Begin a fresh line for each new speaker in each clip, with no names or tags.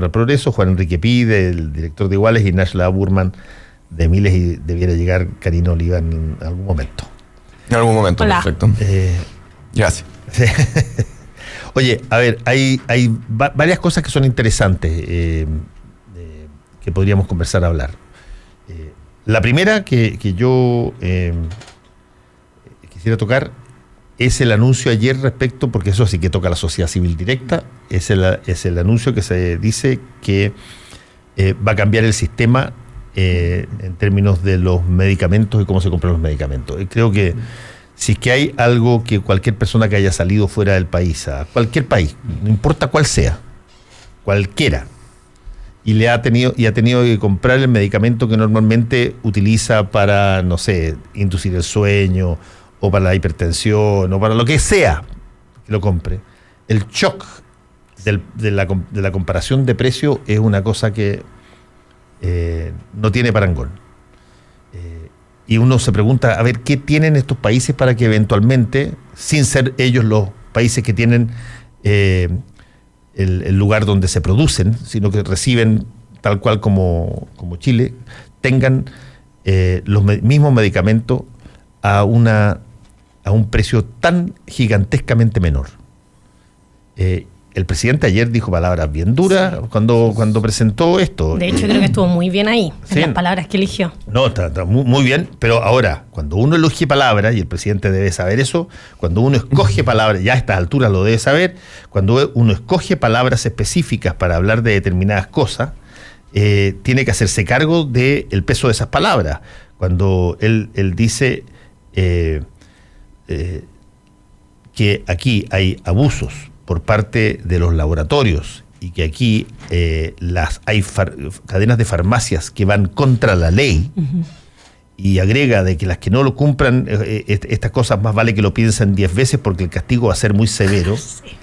para el Progreso, Juan Enrique Pide, el director de Iguales, y Nashla Burman de Miles, y debiera llegar Karina Oliva en algún momento.
En algún momento,
hola.
Perfecto. Gracias.
Oye, a ver, hay varias cosas que son interesantes que podríamos conversar, hablar. La primera que yo quisiera tocar es el anuncio ayer respecto, porque eso sí que toca a la sociedad civil directa, es el anuncio que se dice que va a cambiar el sistema en términos de los medicamentos y cómo se compran los medicamentos. Y creo que si es que hay algo que cualquier persona que haya salido fuera del país, a cualquier país, no importa cuál sea, cualquiera, y ha tenido que comprar el medicamento que normalmente utiliza para, no sé, inducir el sueño, o para la hipertensión, o para lo que sea que lo compre, el shock de la comparación de precio es una cosa que no tiene parangón. Y uno se pregunta, a ver, ¿qué tienen estos países para que eventualmente, sin ser ellos los países que tienen el lugar donde se producen, sino que reciben tal cual como Chile, tengan los mismos medicamentos a un precio tan gigantescamente menor? El presidente ayer dijo palabras bien duras, sí, cuando presentó esto.
De hecho, creo que estuvo muy bien ahí, en las palabras que eligió.
No, está muy bien, pero ahora, cuando uno elige palabras, y el presidente debe saber eso, cuando uno escoge palabras, ya a estas alturas lo debe saber, cuando uno escoge palabras específicas para hablar de determinadas cosas, tiene que hacerse cargo del peso de esas palabras. Cuando él dice que aquí hay abusos por parte de los laboratorios y que aquí hay cadenas de farmacias que van contra la ley, uh-huh, y agrega de que las que no lo cumplan estas cosas más vale que lo piensen 10 veces porque el castigo va a ser muy severo. Sí.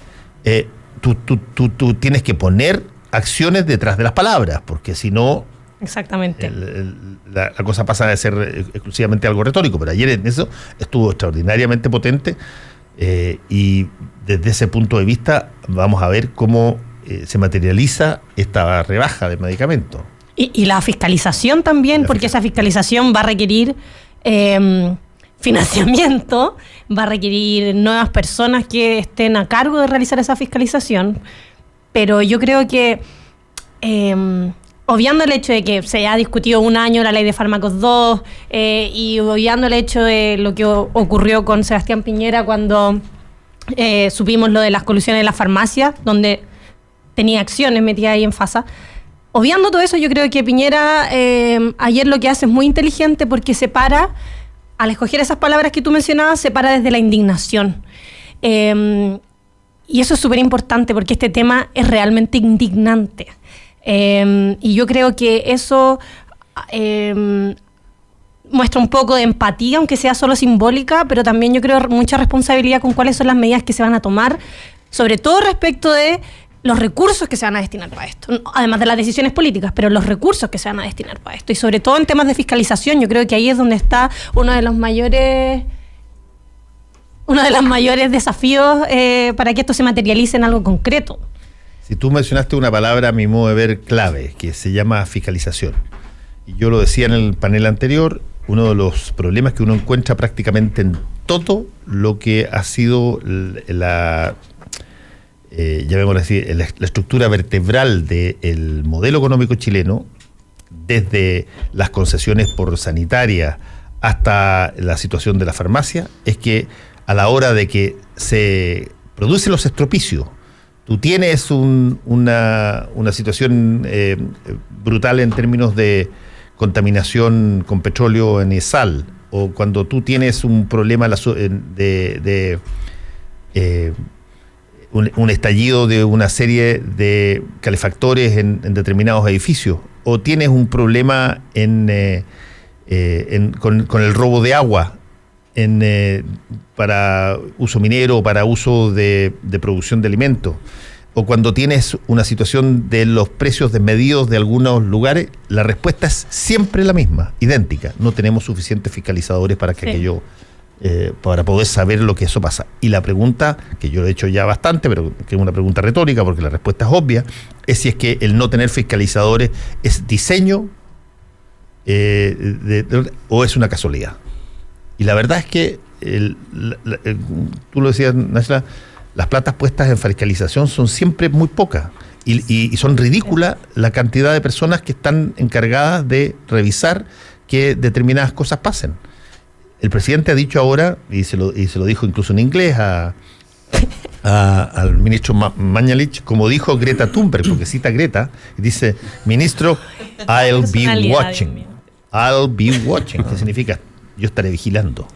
Tú tienes que poner acciones detrás de las palabras, porque si no...
Exactamente.
La cosa pasa de ser exclusivamente algo retórico, pero ayer en eso estuvo extraordinariamente potente, y desde ese punto de vista vamos a ver cómo se materializa esta rebaja de medicamentos.
Y la fiscalización también, porque esa fiscalización va a requerir financiamiento, va a requerir nuevas personas que estén a cargo de realizar esa fiscalización, pero yo creo que... obviando el hecho de que se ha discutido un año la ley de fármacos 2, y obviando el hecho de lo que ocurrió con Sebastián Piñera cuando supimos lo de las colusiones de las farmacias, donde tenía acciones metidas ahí en FASA, obviando todo eso, yo creo que Piñera ayer lo que hace es muy inteligente, porque separa, al escoger esas palabras que tú mencionabas, separa desde la indignación. Y eso es súper importante, porque este tema es realmente indignante. Y yo creo que eso muestra un poco de empatía, aunque sea solo simbólica, pero también yo creo mucha responsabilidad con cuáles son las medidas que se van a tomar, sobre todo respecto de los recursos que se van a destinar para esto, además de las decisiones políticas, pero los recursos que se van a destinar para esto, y sobre todo en temas de fiscalización. Yo creo que ahí es donde está uno de los mayores desafíos para que esto se materialice en algo concreto.
Si tú mencionaste una palabra, a mi modo de ver, clave, que se llama fiscalización. Y yo lo decía en el panel anterior, uno de los problemas que uno encuentra prácticamente en todo lo que ha sido llamémoslo así, la estructura vertebral del modelo económico chileno, desde las concesiones por sanitaria hasta la situación de la farmacia, es que a la hora de que se producen los estropicios, tú tienes una situación brutal en términos de contaminación con petróleo en sal, o cuando tú tienes un problema un estallido de una serie de calefactores en determinados edificios, o tienes un problema con el robo de agua para uso minero o para uso de producción de alimentos, o cuando tienes una situación de los precios desmedidos de algunos lugares, la respuesta es siempre la misma, idéntica: no tenemos suficientes fiscalizadores para que aquello para poder saber lo que eso pasa. Y la pregunta, que yo he hecho ya bastante, pero que es una pregunta retórica porque la respuesta es obvia, es si es que el no tener fiscalizadores es diseño o es una casualidad. Y la verdad es que, tú lo decías, Nachla, las platas puestas en fiscalización son siempre muy pocas. Y son ridículas la cantidad de personas que están encargadas de revisar que determinadas cosas pasen. El presidente ha dicho ahora, y se lo dijo incluso en inglés al ministro Mañalich, como dijo Greta Thunberg, porque cita a Greta, y dice, ministro, I'll be watching. I'll be watching, que significa, yo estaré vigilando.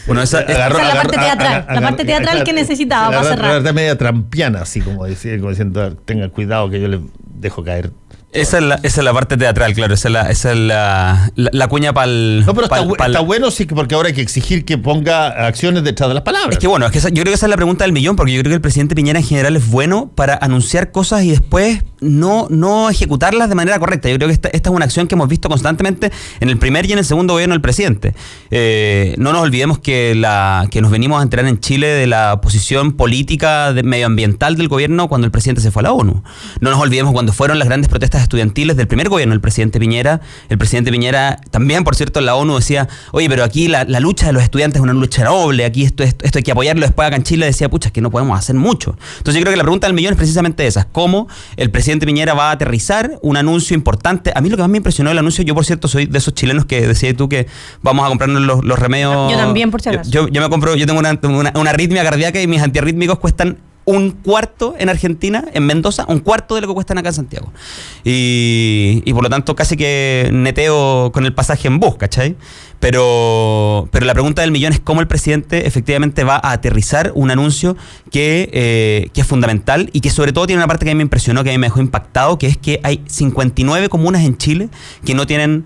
Bueno, esa es la parte teatral, la parte teatral que necesitaba para cerrar.
La verdad media trampiana, así como diciendo, tengan cuidado que yo les dejo caer.
Esa es la parte teatral, claro. Esa es la cuña para el...
No, pero está bueno, sí, porque ahora hay que exigir que ponga acciones detrás de las palabras.
Es que bueno, yo creo que esa es la pregunta del millón, porque yo creo que el presidente Piñera en general es bueno para anunciar cosas y después no ejecutarlas de manera correcta. Yo creo que esta es una acción que hemos visto constantemente en el primer y en el segundo gobierno del presidente. No nos olvidemos que nos venimos a enterar en Chile de la posición política medioambiental del gobierno cuando el presidente se fue a la ONU. No nos olvidemos cuando fueron las grandes protestas estudiantiles del primer gobierno del presidente Piñera. El presidente Piñera también, por cierto, en la ONU decía, oye, pero aquí la lucha de los estudiantes es una lucha noble, aquí esto hay que apoyarlo. Después acá en Chile decía, pucha, es que no podemos hacer mucho. Entonces yo creo que la pregunta del millón es precisamente esa, cómo el presidente Piñera va a aterrizar un anuncio importante. A mí lo que más me impresionó del anuncio, yo por cierto soy de esos chilenos que decías tú que vamos a comprarnos los remedios.
Yo también, por si acaso.
Yo tengo una arritmia cardíaca y mis antiarrítmicos cuestan un cuarto en Argentina, en Mendoza, un cuarto de lo que cuestan acá en Santiago. Y por lo tanto casi que neteo con el pasaje en bus, ¿cachai? Pero la pregunta del millón es cómo el presidente efectivamente va a aterrizar un anuncio que es fundamental y que sobre todo tiene una parte que a mí me impresionó, que a mí me dejó impactado, que es que hay 59 comunas en Chile que no tienen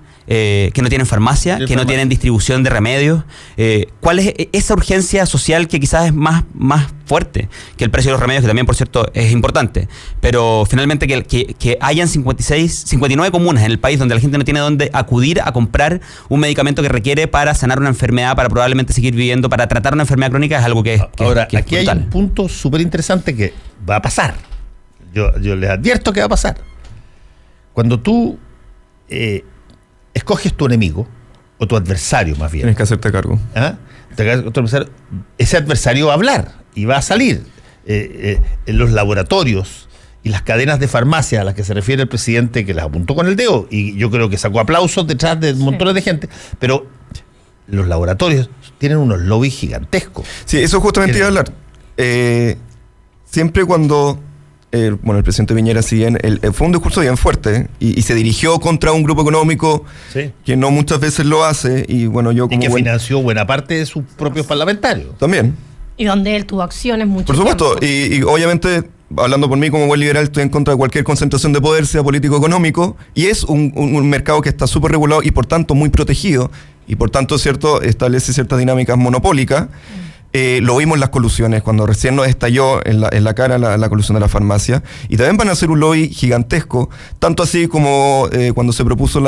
farmacia, que no tienen distribución de remedios. ¿Cuál es esa urgencia social que quizás es más fuerte que el precio de los remedios, que también, por cierto, es importante? Pero finalmente que hayan 59 comunas en el país donde la gente no tiene dónde acudir a comprar un medicamento que requiere para sanar una enfermedad, para probablemente seguir viviendo, para tratar una enfermedad crónica, es algo que
Ahora,
que
aquí hay un punto súper interesante que va a pasar. Yo les advierto que va a pasar. Cuando tú escoges tu enemigo, o tu adversario más bien.
Tienes que hacerte cargo.
Ese adversario va a hablar y va a salir. En los laboratorios y las cadenas de farmacia a las que se refiere el presidente, que las apuntó con el dedo, y yo creo que sacó aplausos detrás de montones de gente, pero los laboratorios tienen unos lobbies gigantescos.
Sí, eso justamente iba a hablar. Siempre cuando... el presidente Piñera, si bien fue un discurso bien fuerte y se dirigió contra un grupo económico que no muchas veces lo hace, y bueno, yo como
y que financió buena parte de sus propios parlamentarios.
También.
Y donde él tuvo acciones mucho
por supuesto, y obviamente, hablando por mí como buen liberal, estoy en contra de cualquier concentración de poder, sea político o económico, y es un mercado que está súper regulado y por tanto muy protegido, y por tanto, cierto, establece ciertas dinámicas monopólicas. Lo vimos en las colusiones, cuando recién nos estalló en la cara la colusión de la farmacia, y también van a hacer un lobby gigantesco, tanto así como cuando se propuso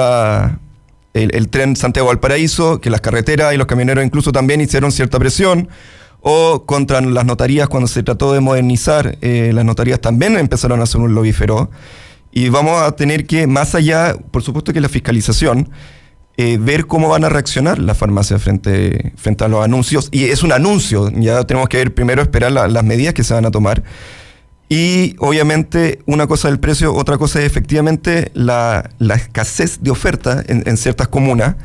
el tren Santiago-Valparaíso, que las carreteras y los camioneros incluso también hicieron cierta presión, o contra las notarías, cuando se trató de modernizar las notarías, también empezaron a hacer un lobby feroz, y vamos a tener que, más allá, por supuesto que la fiscalización, ver cómo van a reaccionar las farmacias frente a los anuncios. Y es un anuncio, ya tenemos que ver primero, esperar las medidas que se van a tomar. Y obviamente una cosa del precio, otra cosa es efectivamente la escasez de oferta en ciertas comunas,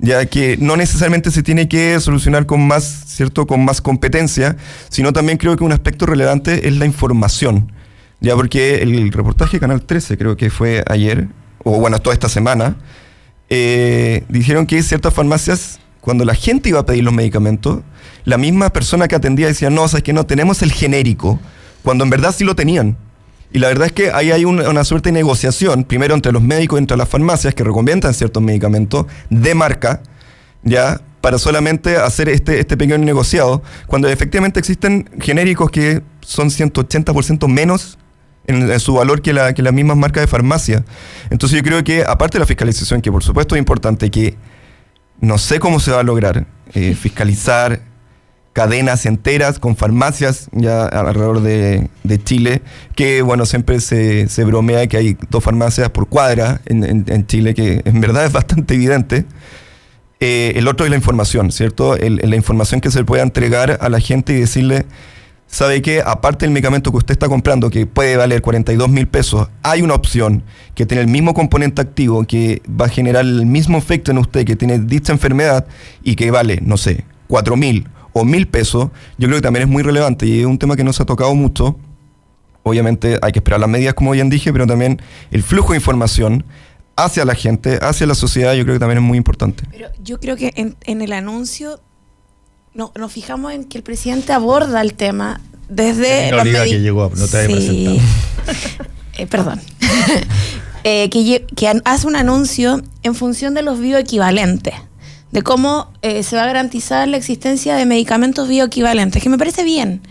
ya que no necesariamente se tiene que solucionar con más competencia, sino también creo que un aspecto relevante es la información. Ya porque el reportaje de Canal 13, creo que fue ayer, o bueno, toda esta semana, dijeron que ciertas farmacias, cuando la gente iba a pedir los medicamentos, la misma persona que atendía decía, no, sabes que no, tenemos el genérico, cuando en verdad sí lo tenían. Y la verdad es que ahí hay una suerte de negociación, primero entre los médicos y entre las farmacias que recomiendan ciertos medicamentos de marca, ya, para solamente hacer este pequeño negociado, cuando efectivamente existen genéricos que son 180% menos en su valor que las mismas marcas de farmacia. Entonces yo creo que, aparte de la fiscalización, que por supuesto es importante, que no sé cómo se va a lograr fiscalizar cadenas enteras con farmacias ya alrededor de Chile, que bueno, siempre se bromea que hay 2 farmacias por cuadra en Chile, que en verdad es bastante evidente. El otro es la información, ¿cierto? La información que se pueda entregar a la gente y decirle, ¿sabe qué? Aparte del medicamento que usted está comprando, que puede valer 42.000 pesos, hay una opción que tiene el mismo componente activo, que va a generar el mismo efecto en usted, que tiene dicha enfermedad y que vale, no sé, 4.000 o 1.000 pesos. Yo creo que también es muy relevante y es un tema que no se ha tocado mucho. Obviamente hay que esperar las medidas, como bien dije, pero también el flujo de información hacia la gente, hacia la sociedad, yo creo que también es muy importante.
Pero yo creo que en el anuncio nos fijamos en que el presidente aborda el tema desde...
No diga que llegó, no te había presentado.
Perdón. Que hace un anuncio en función de los bioequivalentes, de cómo se va a garantizar la existencia de medicamentos bioequivalentes, que me parece bien,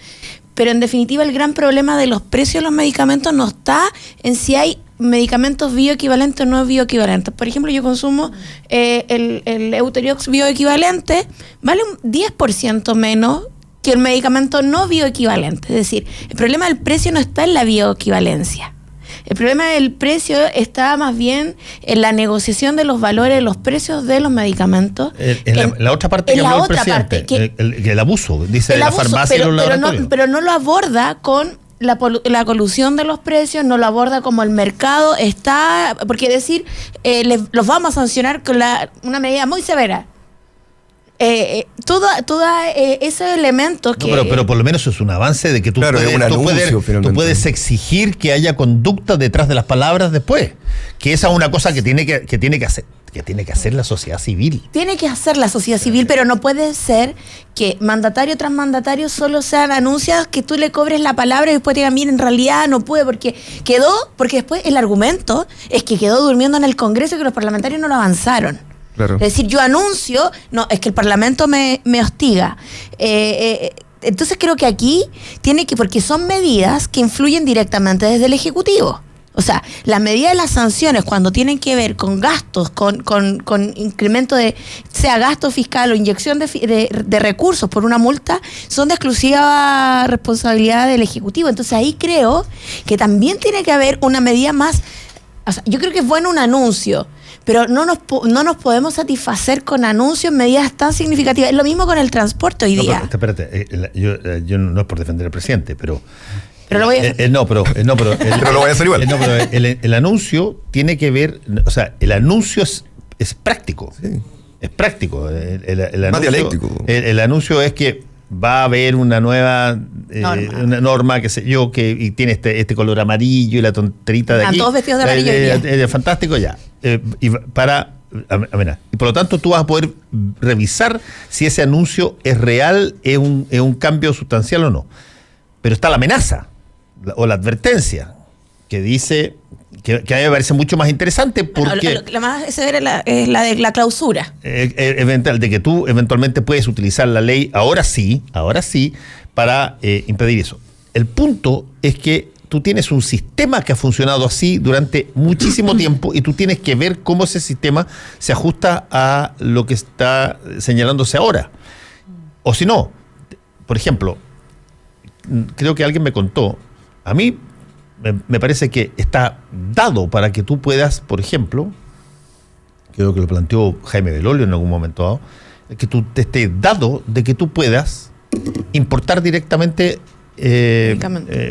pero en definitiva el gran problema de los precios de los medicamentos no está en si hay medicamentos bioequivalentes o no bioequivalentes. Por ejemplo, yo consumo el Euteriox bioequivalente, vale un 10% menos que el medicamento no bioequivalente. Es decir, el problema del precio no está en la bioequivalencia. El problema del precio está más bien en la negociación de los valores, los precios de los medicamentos.
La otra parte que habló el presidente, el abuso, dice la farmacia y los laboratorios.
Pero no lo aborda con la colusión de los precios, no lo aborda como el mercado está, porque decir, los vamos a sancionar con una medida muy severa. Toda ese elemento que...
No, pero por lo menos es un avance de que tú,
claro,
tú puedes exigir que haya conducta detrás de las palabras después. Que esa es una cosa que tiene que hacer la sociedad civil.
Tiene que hacer la sociedad civil, pero no puede ser que mandatario tras mandatario solo sean anuncios que tú le cobres la palabra y después te digan, mira, en realidad no puede porque después el argumento es que quedó durmiendo en el Congreso y que los parlamentarios no lo avanzaron.
Claro.
Es decir, yo anuncio, no, es que el Parlamento me hostiga. Entonces creo que aquí porque son medidas que influyen directamente desde el Ejecutivo. O sea, las medidas de las sanciones cuando tienen que ver con gastos, con incremento de, sea gasto fiscal o inyección de recursos por una multa, son de exclusiva responsabilidad del Ejecutivo. Entonces ahí creo que también tiene que haber una medida más. O sea, yo creo que es bueno un anuncio, pero no nos podemos satisfacer con anuncios, medidas tan significativas. Es lo mismo con el transporte hoy día.
Espérate, yo no es por defender al presidente, pero
lo voy a hacer.
Pero lo voy a hacer igual.
No, pero el anuncio tiene que ver, o sea, el anuncio es práctico.
Sí.
Es práctico. El
Más
anuncio,
dialéctico.
El anuncio es que va a haber una nueva una norma, qué sé yo, y tiene este color amarillo y la tonterita de aquí.
Están todos vestidos de amarillo hoy día.
Fantástico, ya. Y por lo tanto tú vas a poder revisar si ese anuncio es real, es un cambio sustancial o no. Pero está la amenaza o la advertencia que dice que a mí me parece mucho más interesante porque
La más severa es la de la clausura.
De que tú eventualmente puedes utilizar la ley ahora sí para impedir eso. El punto es que tú tienes un sistema que ha funcionado así durante muchísimo tiempo y tú tienes que ver cómo ese sistema se ajusta a lo que está señalándose ahora. O si no, por ejemplo, creo que alguien me contó, a mí me parece que está dado para que tú puedas, por ejemplo, creo que lo planteó Jaime Belolio en algún momento dado, que tú te esté dado de que tú puedas importar directamente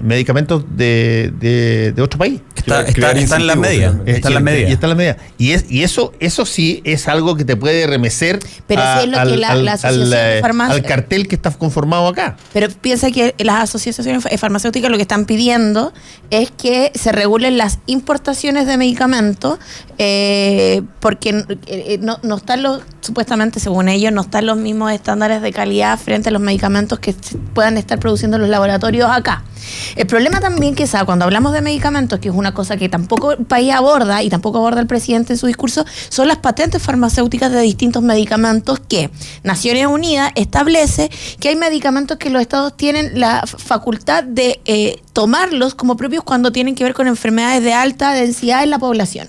medicamentos de otro país.
Está en las medidas. Está en las medidas.
Y está en las medidas. Y eso sí es algo que te puede remecer
pero sí es lo que la asociación de farmacia,
al cartel que está conformado acá.
Pero piensa que las asociaciones farmacéuticas lo que están pidiendo es que se regulen las importaciones de medicamentos porque no están supuestamente según ellos, no están los mismos estándares de calidad frente a los medicamentos que puedan estar produciendo los laboratorios acá. El problema también que cuando hablamos de medicamentos, que es una cosa que tampoco el país aborda y tampoco aborda el presidente en su discurso, son las patentes farmacéuticas de distintos medicamentos que Naciones Unidas establece que hay medicamentos que los estados tienen la facultad de tomarlos como propios cuando tienen que ver con enfermedades de alta densidad en la población.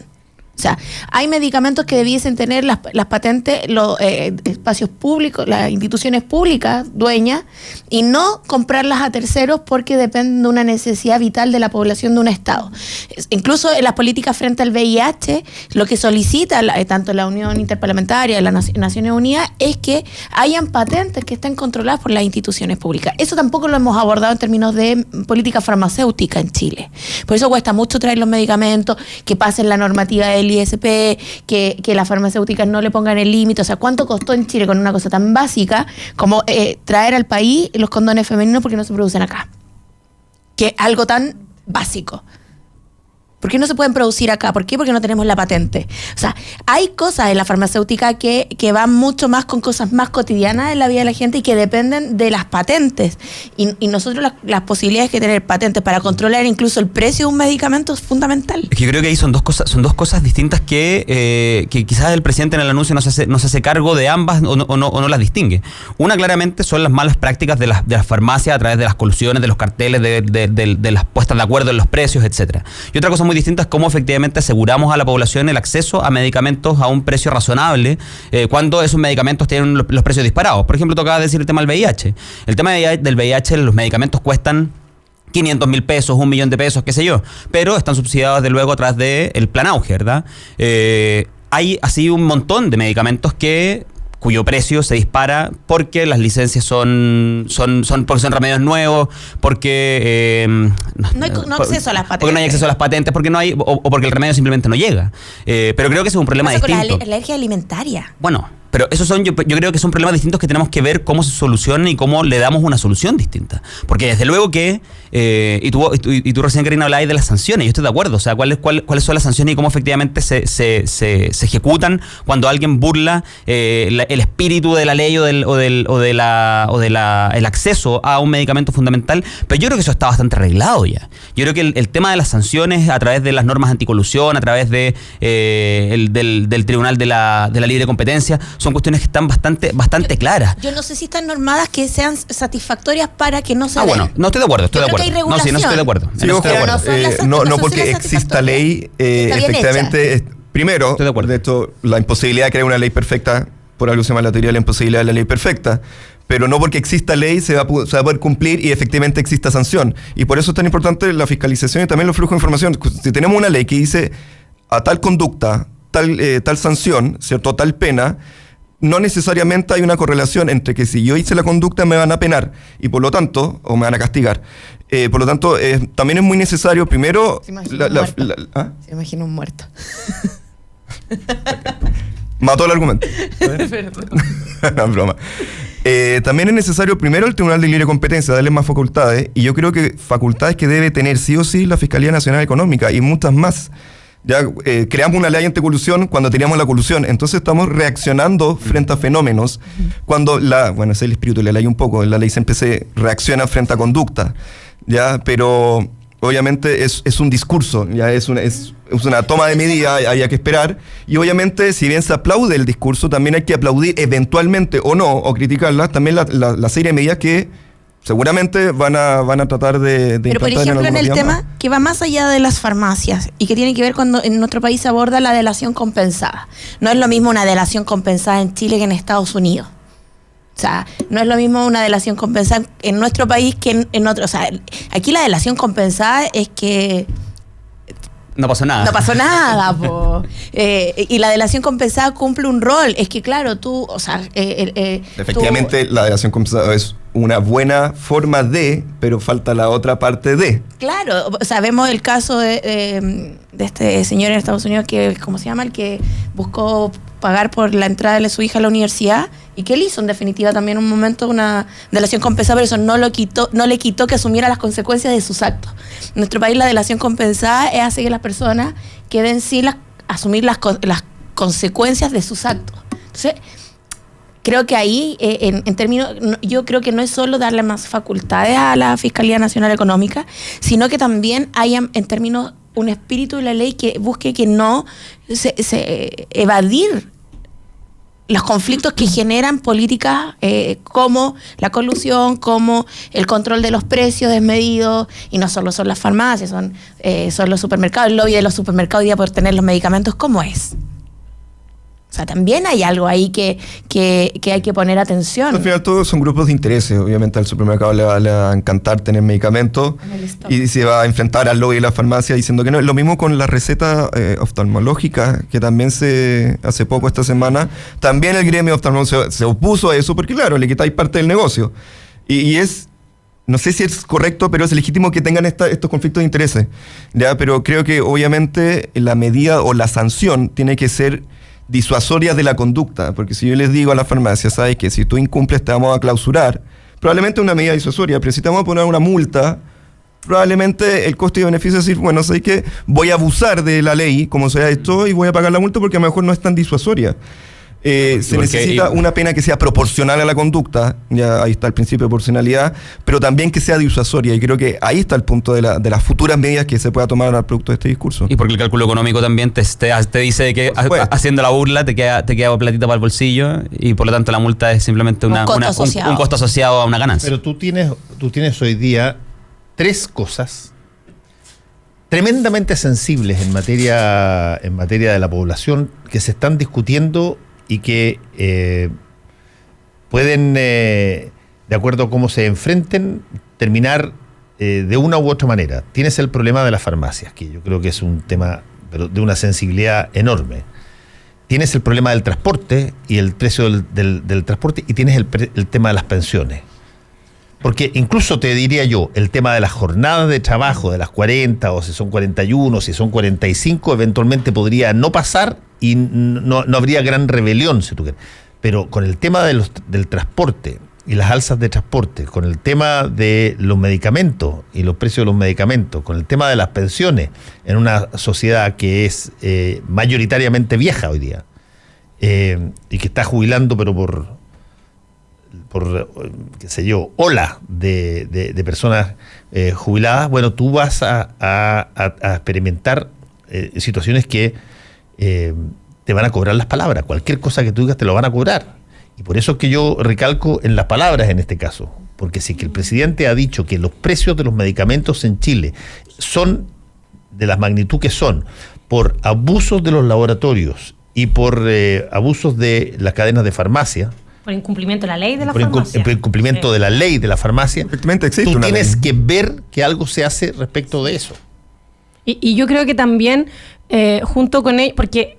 O sea, hay medicamentos que debiesen tener las patentes, los espacios públicos, las instituciones públicas dueñas, y no comprarlas a terceros porque dependen de una necesidad vital de la población de un Estado. Incluso en las políticas frente al VIH, lo que solicita tanto la Unión Interparlamentaria y las Naciones Unidas es que hayan patentes que estén controladas por las instituciones públicas. Eso tampoco lo hemos abordado en términos de política farmacéutica en Chile. Por eso cuesta mucho traer los medicamentos, que pasen la normativa del ISP, que las farmacéuticas no le pongan el límite. O sea, ¿cuánto costó en Chile con una cosa tan básica como traer al país los condones femeninos porque no se producen acá? Que algo tan básico. ¿Por qué no se pueden producir acá? ¿Por qué? Porque no tenemos la patente. O sea, hay cosas en la farmacéutica que van mucho más con cosas más cotidianas en la vida de la gente y que dependen de las patentes. Y nosotros las posibilidades que tener patentes para controlar incluso el precio de un medicamento es fundamental.
Es que yo creo que ahí son dos cosas distintas que quizás el presidente en el anuncio no se hace cargo de ambas o no las distingue. Una claramente son las malas prácticas de las farmacias a través de las colusiones, de los carteles, de las puestas de acuerdo en los precios, etcétera. Y otra cosa muy distinta es cómo efectivamente aseguramos a la población el acceso a medicamentos a un precio razonable cuando esos medicamentos tienen los precios disparados. Por ejemplo, tocaba decir el tema del VIH. El tema del VIH, los medicamentos cuestan 500.000 pesos, 1 millón de pesos, qué sé yo, pero están subsidiados de luego a través del Plan Auge, ¿verdad? Hay así un montón de medicamentos cuyo precio se dispara porque las licencias son porque son remedios nuevos, porque
no hay acceso a las patentes.
Porque no hay acceso a las patentes, porque no hay, o porque el remedio simplemente no llega. Pero creo que ese es un problema distinto.
Con la alergia alimentaria.
Bueno, pero esos yo creo que son problemas distintos que tenemos que ver cómo se solucionan y cómo le damos una solución distinta. Porque desde luego que, y tú recién, Karina, hablabas de las sanciones, yo estoy de acuerdo, o sea, cuáles son las sanciones y cómo efectivamente se ejecutan cuando alguien burla el espíritu de la ley el acceso a un medicamento fundamental. Pero yo creo que eso está bastante arreglado ya. Yo creo que el tema de las sanciones a través de las normas anticolusión, a través del Tribunal de la Libre Competencia, son cuestiones que están bastante claras.
Yo no sé si están normadas que sean satisfactorias para que no se den.
Bueno, no estoy de acuerdo, estoy de acuerdo.
No
estoy de acuerdo.
Sí, no porque exista ley, efectivamente, primero, de hecho, la imposibilidad de crear una ley perfecta, por algo se llama la teoría de la imposibilidad de la ley perfecta, pero no porque exista ley se va a poder cumplir y efectivamente exista sanción. Y por eso es tan importante la fiscalización y también los flujos de información. Si tenemos una ley que dice a tal conducta, tal sanción, ¿cierto?, tal pena, no necesariamente hay una correlación entre que si yo hice la conducta me van a penar y por lo tanto, o me van a castigar. Por lo tanto, también es muy necesario primero...
Se imagina un muerto.
Mató el argumento. No, broma. También es necesario primero el Tribunal de Libre Competencia, darle más facultades, y yo creo que facultades que debe tener sí o sí la Fiscalía Nacional Económica y muchas más. Ya creamos una ley anticolusión cuando teníamos la colusión, entonces estamos reaccionando frente a fenómenos cuando ese es el espíritu de la ley un poco, la ley siempre se reacciona frente a conducta, ya, pero obviamente es un discurso, ya es una toma de medida, hay que esperar, y obviamente si bien se aplaude el discurso, también hay que aplaudir eventualmente o no, o criticarlas, también la serie de medidas que seguramente van a tratar de
pero por ejemplo en el tema que va más allá de las farmacias y que tiene que ver cuando en nuestro país se aborda la delación compensada. No es lo mismo una delación compensada en Chile que en Estados Unidos. O sea, no es lo mismo una delación compensada en nuestro país que en otro. O sea, aquí la delación compensada es que
no pasó nada.
No pasó nada, po. Y la delación compensada cumple un rol. Es que, claro, tú, o sea...
efectivamente, la delación compensada es una buena forma pero falta la otra parte de.
Claro, o sea, vemos el caso de este señor en Estados Unidos que, ¿cómo se llama? El que buscó pagar por la entrada de su hija a la universidad y que él hizo, en definitiva, también en un momento una delación compensada, pero eso no le quitó que asumiera las consecuencias de sus actos. En nuestro país la delación compensada hace que las personas queden sin asumir las consecuencias de sus actos. Entonces, creo que ahí, en términos, yo creo que no es solo darle más facultades a la Fiscalía Nacional Económica, sino que también haya, en términos, un espíritu de la ley que busque que no se evadir los conflictos que generan políticas como la colusión, como el control de los precios desmedidos, y no solo son las farmacias, son los supermercados, el lobby de los supermercados hoy día por tener los medicamentos, ¿cómo es? O sea, también hay algo ahí que hay que poner atención.
Al final todos son grupos de intereses. Obviamente al supermercado le va a encantar tener medicamentos y se va a enfrentar al lobby de la farmacia diciendo que no. Lo mismo con la receta oftalmológica, que también hace poco esta semana, también el gremio oftalmológico se opuso a eso porque claro, le quitáis parte del negocio. Y es, no sé si es correcto, pero es legítimo que tengan estos conflictos de intereses, ¿ya? Pero creo que obviamente la medida o la sanción tiene que ser disuasoria de la conducta, porque si yo les digo a la farmacia, sabes que si tú incumples te vamos a clausurar, probablemente una medida disuasoria, pero si te vamos a poner una multa, probablemente el costo y beneficio es decir, bueno, sabes que voy a abusar de la ley, como se ha hecho, y voy a pagar la multa porque a lo mejor no es tan disuasoria. Se necesita una pena que sea proporcional a la conducta, ya ahí está el principio de proporcionalidad, pero también que sea disuasoria, y creo que ahí está el punto de las futuras medidas que se pueda tomar al producto de este discurso.
Y porque el cálculo económico también te dice que haciendo la burla te queda platita para el bolsillo, y por lo tanto la multa es simplemente un costo asociado a una ganancia.
Pero tú tienes hoy día 3 cosas tremendamente sensibles en materia de la población que se están discutiendo y que pueden, de acuerdo a cómo se enfrenten, terminar de una u otra manera. Tienes el problema de las farmacias, que yo creo que es un tema de una sensibilidad enorme. Tienes el problema del transporte y el precio del transporte, y tienes el tema de las pensiones. Porque incluso te diría yo, el tema de las jornadas de trabajo, de las 40, o si son 41, si son 45, eventualmente podría no pasar y no habría gran rebelión, si tú quieres. Pero con el tema del transporte y las alzas de transporte, con el tema de los medicamentos y los precios de los medicamentos, con el tema de las pensiones, en una sociedad que es mayoritariamente vieja hoy día, y que está jubilando, pero por qué sé yo, ola de personas jubiladas, bueno, tú vas a experimentar situaciones que te van a cobrar las palabras. Cualquier cosa que tú digas te lo van a cobrar. Y por eso es que yo recalco en las palabras en este caso. Porque si que el presidente ha dicho que los precios de los medicamentos en Chile son de la magnitud que son, por abusos de los laboratorios y por abusos de las cadenas de farmacia,
por incumplimiento de la ley de la farmacia.
Por incumplimiento de la ley de la farmacia,
efectivamente existe
tú
una
tienes
ley.
que ver que algo se hace respecto de eso.
Y yo creo que también, junto con ellos, porque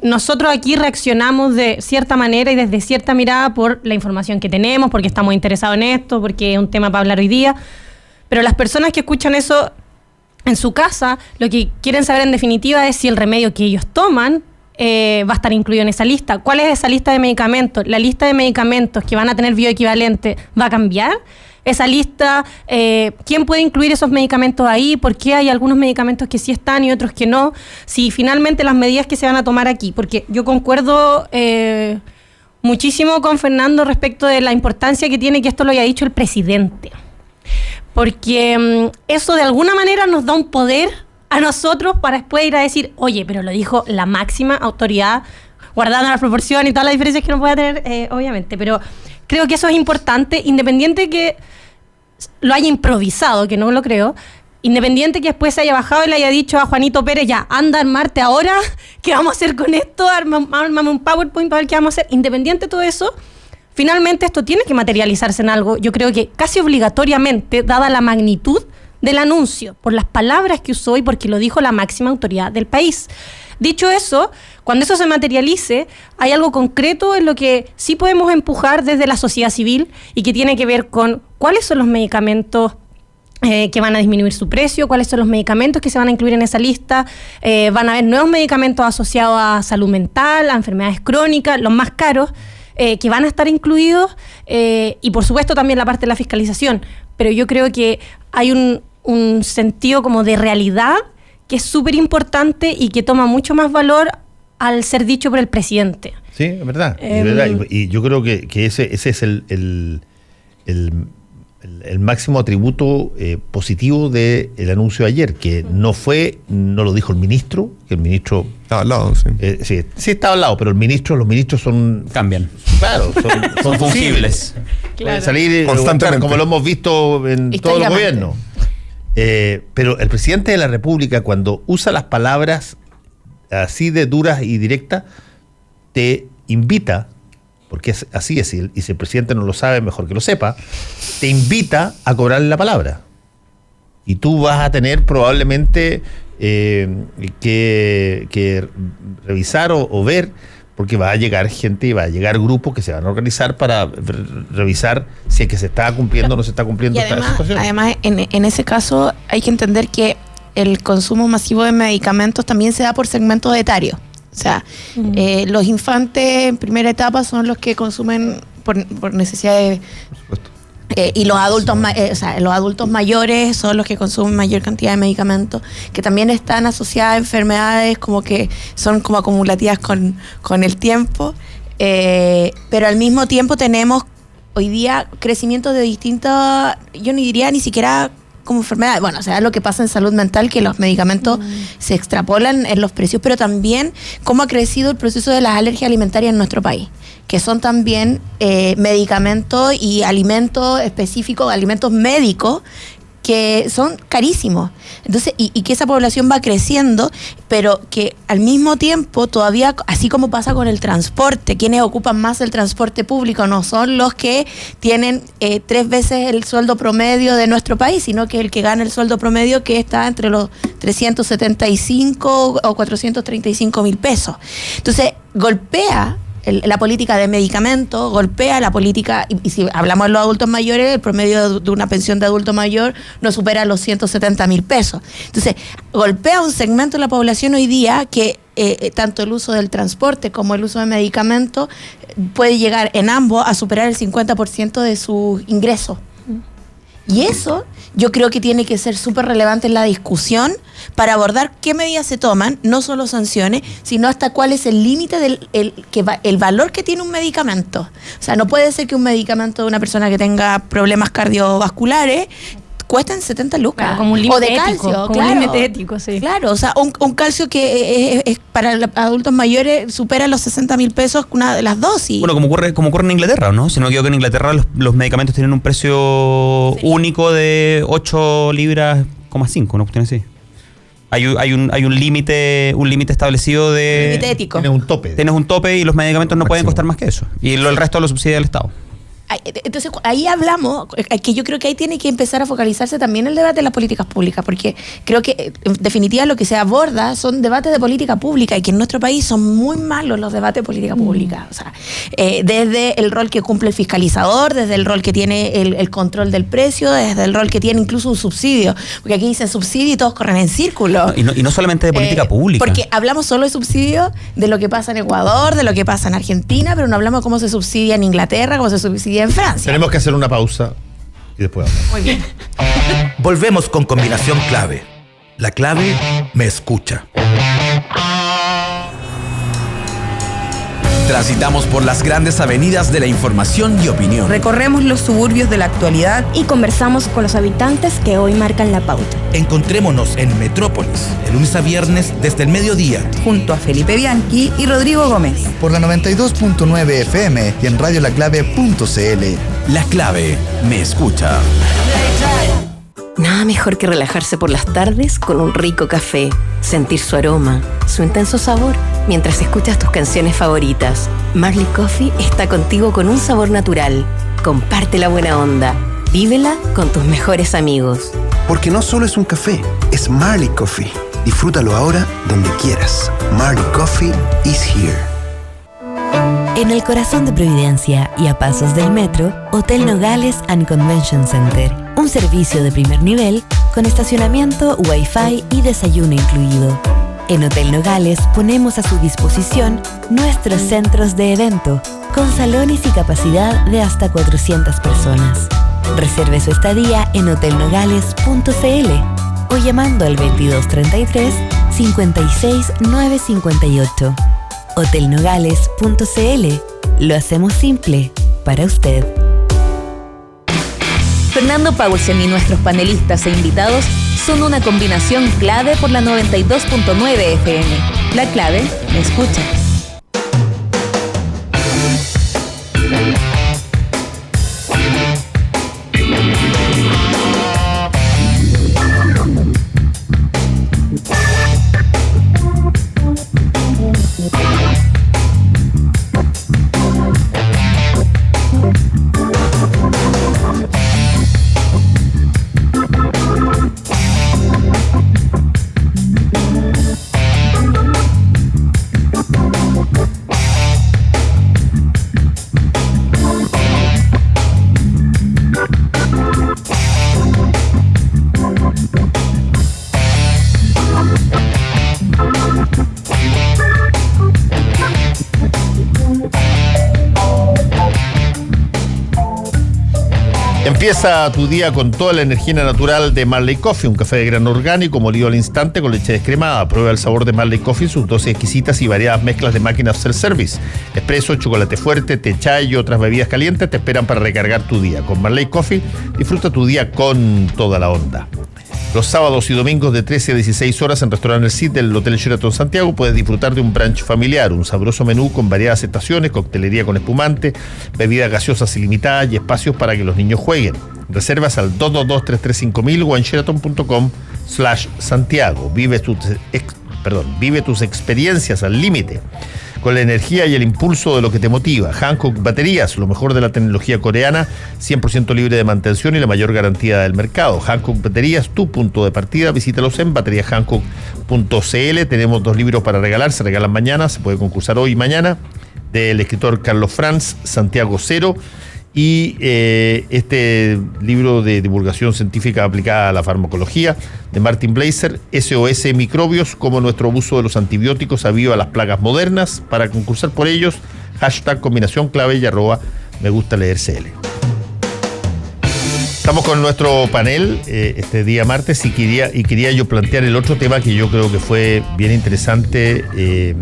nosotros aquí reaccionamos de cierta manera y desde cierta mirada por la información que tenemos, porque estamos interesados en esto, porque es un tema para hablar hoy día, pero las personas que escuchan eso en su casa, lo que quieren saber en definitiva es si el remedio que ellos toman va a estar incluido en esa lista. ¿Cuál es esa lista de medicamentos? ¿La lista de medicamentos que van a tener bioequivalente va a cambiar? Esa lista, ¿quién puede incluir esos medicamentos ahí? ¿Por qué hay algunos medicamentos que sí están y otros que no? Si finalmente las medidas que se van a tomar aquí, porque yo concuerdo muchísimo con Fernando respecto de la importancia que tiene que esto lo haya dicho el presidente. Porque eso de alguna manera nos da un poder a nosotros para después ir a decir, oye, pero lo dijo la máxima autoridad, guardando las proporciones y todas las diferencias que uno pueda tener, obviamente, pero creo que eso es importante, independiente que lo haya improvisado, que no lo creo, independiente que después se haya bajado y le haya dicho a Juanito Pérez, ya, anda a armarte ahora, ¿qué vamos a hacer con esto? Ármame un PowerPoint para ver qué vamos a hacer. Independiente de todo eso, finalmente esto tiene que materializarse en algo, yo creo que casi obligatoriamente, dada la magnitud del anuncio, por las palabras que usó y porque lo dijo la máxima autoridad del país. Dicho eso, cuando eso se materialice, hay algo concreto en lo que sí podemos empujar desde la sociedad civil y que tiene que ver con cuáles son los medicamentos que van a disminuir su precio, cuáles son los medicamentos que se van a incluir en esa lista. Van a haber nuevos medicamentos asociados a salud mental, a enfermedades crónicas, los más caros, que van a estar incluidos, y por supuesto también la parte de la fiscalización. Pero yo creo que hay un sentido como de realidad que es súper importante y que toma mucho más valor al ser dicho por el presidente.
Sí, es verdad. Es verdad. Y yo creo que ese es el el máximo atributo positivo del anuncio de ayer, que no lo dijo el ministro, que el ministro...
Estaba al lado, sí.
Sí estaba al lado, pero los ministros son...
Cambian.
Claro, son
fungibles.
Pueden salir
constantemente,
como lo hemos visto en todos los gobiernos. Pero el presidente de la República, cuando usa las palabras así de duras y directas, te invita, porque así es, y si el presidente no lo sabe, mejor que lo sepa, te invita a cobrarle la palabra. Y tú vas a tener probablemente que revisar o ver, porque va a llegar gente y va a llegar grupos que se van a organizar para revisar si es que se está cumpliendo o no se está cumpliendo esta situación.
Además, en ese caso hay que entender que el consumo masivo de medicamentos también se da por segmentos etarios. O sea, los infantes en primera etapa son los que consumen por necesidades.
Por supuesto.
Y los adultos, los adultos mayores son los que consumen mayor cantidad de medicamentos, que también están asociadas a enfermedades como que son como acumulativas con el tiempo. Pero al mismo tiempo tenemos hoy día crecimiento de distintas, yo no diría ni siquiera como enfermedades. Bueno, o sea, lo que pasa en salud mental, que los medicamentos se extrapolan en los precios, pero también cómo ha crecido el proceso de las alergias alimentarias en nuestro país, que son también medicamentos y alimentos específicos, alimentos médicos, que son carísimos. Entonces, y que esa población va creciendo, pero que al mismo tiempo todavía, así como pasa con el transporte, quienes ocupan más el transporte público no son los que tienen 3 veces el sueldo promedio de nuestro país, sino que el que gana el sueldo promedio, que está entre los 375 o 435 mil pesos. Entonces, golpea la política de medicamentos, golpea la política, y si hablamos de los adultos mayores, el promedio de una pensión de adulto mayor no supera los 170 mil pesos. Entonces, golpea un segmento de la población hoy día que tanto el uso del transporte como el uso de medicamentos puede llegar en ambos a superar el 50% de sus ingresos. Y eso yo creo que tiene que ser súper relevante en la discusión para abordar qué medidas se toman, no solo sanciones, sino hasta cuál es el límite el valor que tiene un medicamento. O sea, no puede ser que un medicamento de una persona que tenga problemas cardiovasculares cuestan 70 lucas.
Claro, como un límite
o de
ético,
calcio,
como un límite ético, sí.
Claro, o sea, un calcio que es para los adultos mayores supera los 60 mil pesos una de las dosis.
Bueno, como ocurre en Inglaterra, ¿no? Si no me equivoco, en Inglaterra los medicamentos tienen un precio único de 8 libras, 5, una cuestión así. Hay un límite establecido de...
Límite ético.
Tienes
un tope y los medicamentos no pueden costar más que eso. Y el resto lo subsidia el Estado.
Entonces, ahí hablamos, que yo creo que ahí tiene que empezar a focalizarse también el debate de las políticas públicas, porque creo que en definitiva lo que se aborda son debates de política pública, y que en nuestro país son muy malos los debates de política pública. O sea, desde el rol que cumple el fiscalizador, desde el rol que tiene el control del precio, desde el rol que tiene incluso un subsidio, porque aquí dicen subsidio y todos corren en círculo.
Y no solamente de política pública.
Porque hablamos solo de subsidio, de lo que pasa en Ecuador, de lo que pasa en Argentina, pero no hablamos de cómo se subsidia en Inglaterra, cómo se subsidia en Francia.
Tenemos que hacer una pausa y después hablamos.
Muy bien.
Volvemos con combinación clave. La clave me escucha. Transitamos por las grandes avenidas de la información y opinión.
Recorremos los suburbios de la actualidad
y conversamos con los habitantes que hoy marcan la pauta.
Encontrémonos en Metrópolis, de lunes a viernes desde el mediodía.
Junto a Felipe Bianchi y Rodrigo Gómez.
Por la 92.9 FM y en radiolaclave.cl.
La clave me escucha.
Nada mejor que relajarse por las tardes con un rico café, sentir su aroma, su intenso sabor, mientras escuchas tus canciones favoritas. Marley Coffee está contigo con un sabor natural. Comparte la buena onda. Vívela con tus mejores amigos.
Porque no solo es un café, es Marley Coffee. Disfrútalo ahora donde quieras. Marley Coffee is here.
En el corazón de Providencia y a pasos del metro, Hotel Nogales and Convention Center. Un servicio de primer nivel con estacionamiento, wifi y desayuno incluido. En Hotel Nogales ponemos a su disposición nuestros centros de evento con salones y capacidad de hasta 400 personas. Reserve su estadía en hotelnogales.cl o llamando al 2233 56 958. hotelnogales.cl. Lo hacemos simple para usted.
Fernando Paulsen y nuestros panelistas e invitados son una combinación clave por la 92.9 FM. La clave me escucha.
Empieza tu día con toda la energía natural de Marley Coffee, un café de grano orgánico molido al instante con leche descremada. Prueba el sabor de Marley Coffee, sus dosis exquisitas y variadas mezclas de máquinas self-service. Espresso, chocolate fuerte, té chai y otras bebidas calientes te esperan para recargar tu día. Con Marley Coffee, disfruta tu día con toda la onda. Los sábados y domingos de 13 a 16 horas en Restaurante El Cid del Hotel Sheraton Santiago puedes disfrutar de un brunch familiar, un sabroso menú con variadas estaciones, coctelería con espumante, bebidas gaseosas ilimitadas y espacios para que los niños jueguen. Reservas al 222-335-1000 o en sheraton.com/Santiago. Vive tus experiencias al límite, con la energía y el impulso de lo que te motiva. Hankook Baterías, lo mejor de la tecnología coreana, 100% libre de mantención y la mayor garantía del mercado. Hankook Baterías, tu punto de partida. Visítalos en bateriashankook.cl. Tenemos 2 libros para regalar, se regalan mañana, se puede concursar hoy y mañana, del escritor Carlos Franz, Santiago Cero, y este libro de divulgación científica aplicada a la farmacología de Martin Blaser, SOS Microbios, cómo nuestro abuso de los antibióticos aviva las plagas modernas. Para concursar por ellos, #combinación clave y @me gusta leer CL. Estamos con nuestro panel este día martes y quería yo plantear el otro tema que yo creo que fue bien interesante, que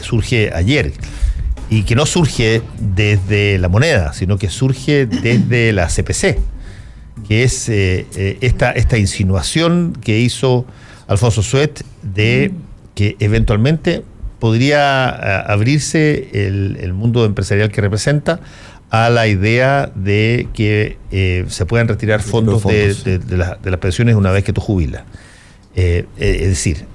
surge ayer. Y que no surge desde la moneda, sino que surge desde la CPC, que es esta insinuación que hizo Alfonso Suet de que eventualmente podría abrirse el mundo empresarial que representa a la idea de que se puedan retirar fondos de las pensiones una vez que tú jubilas. Es decir,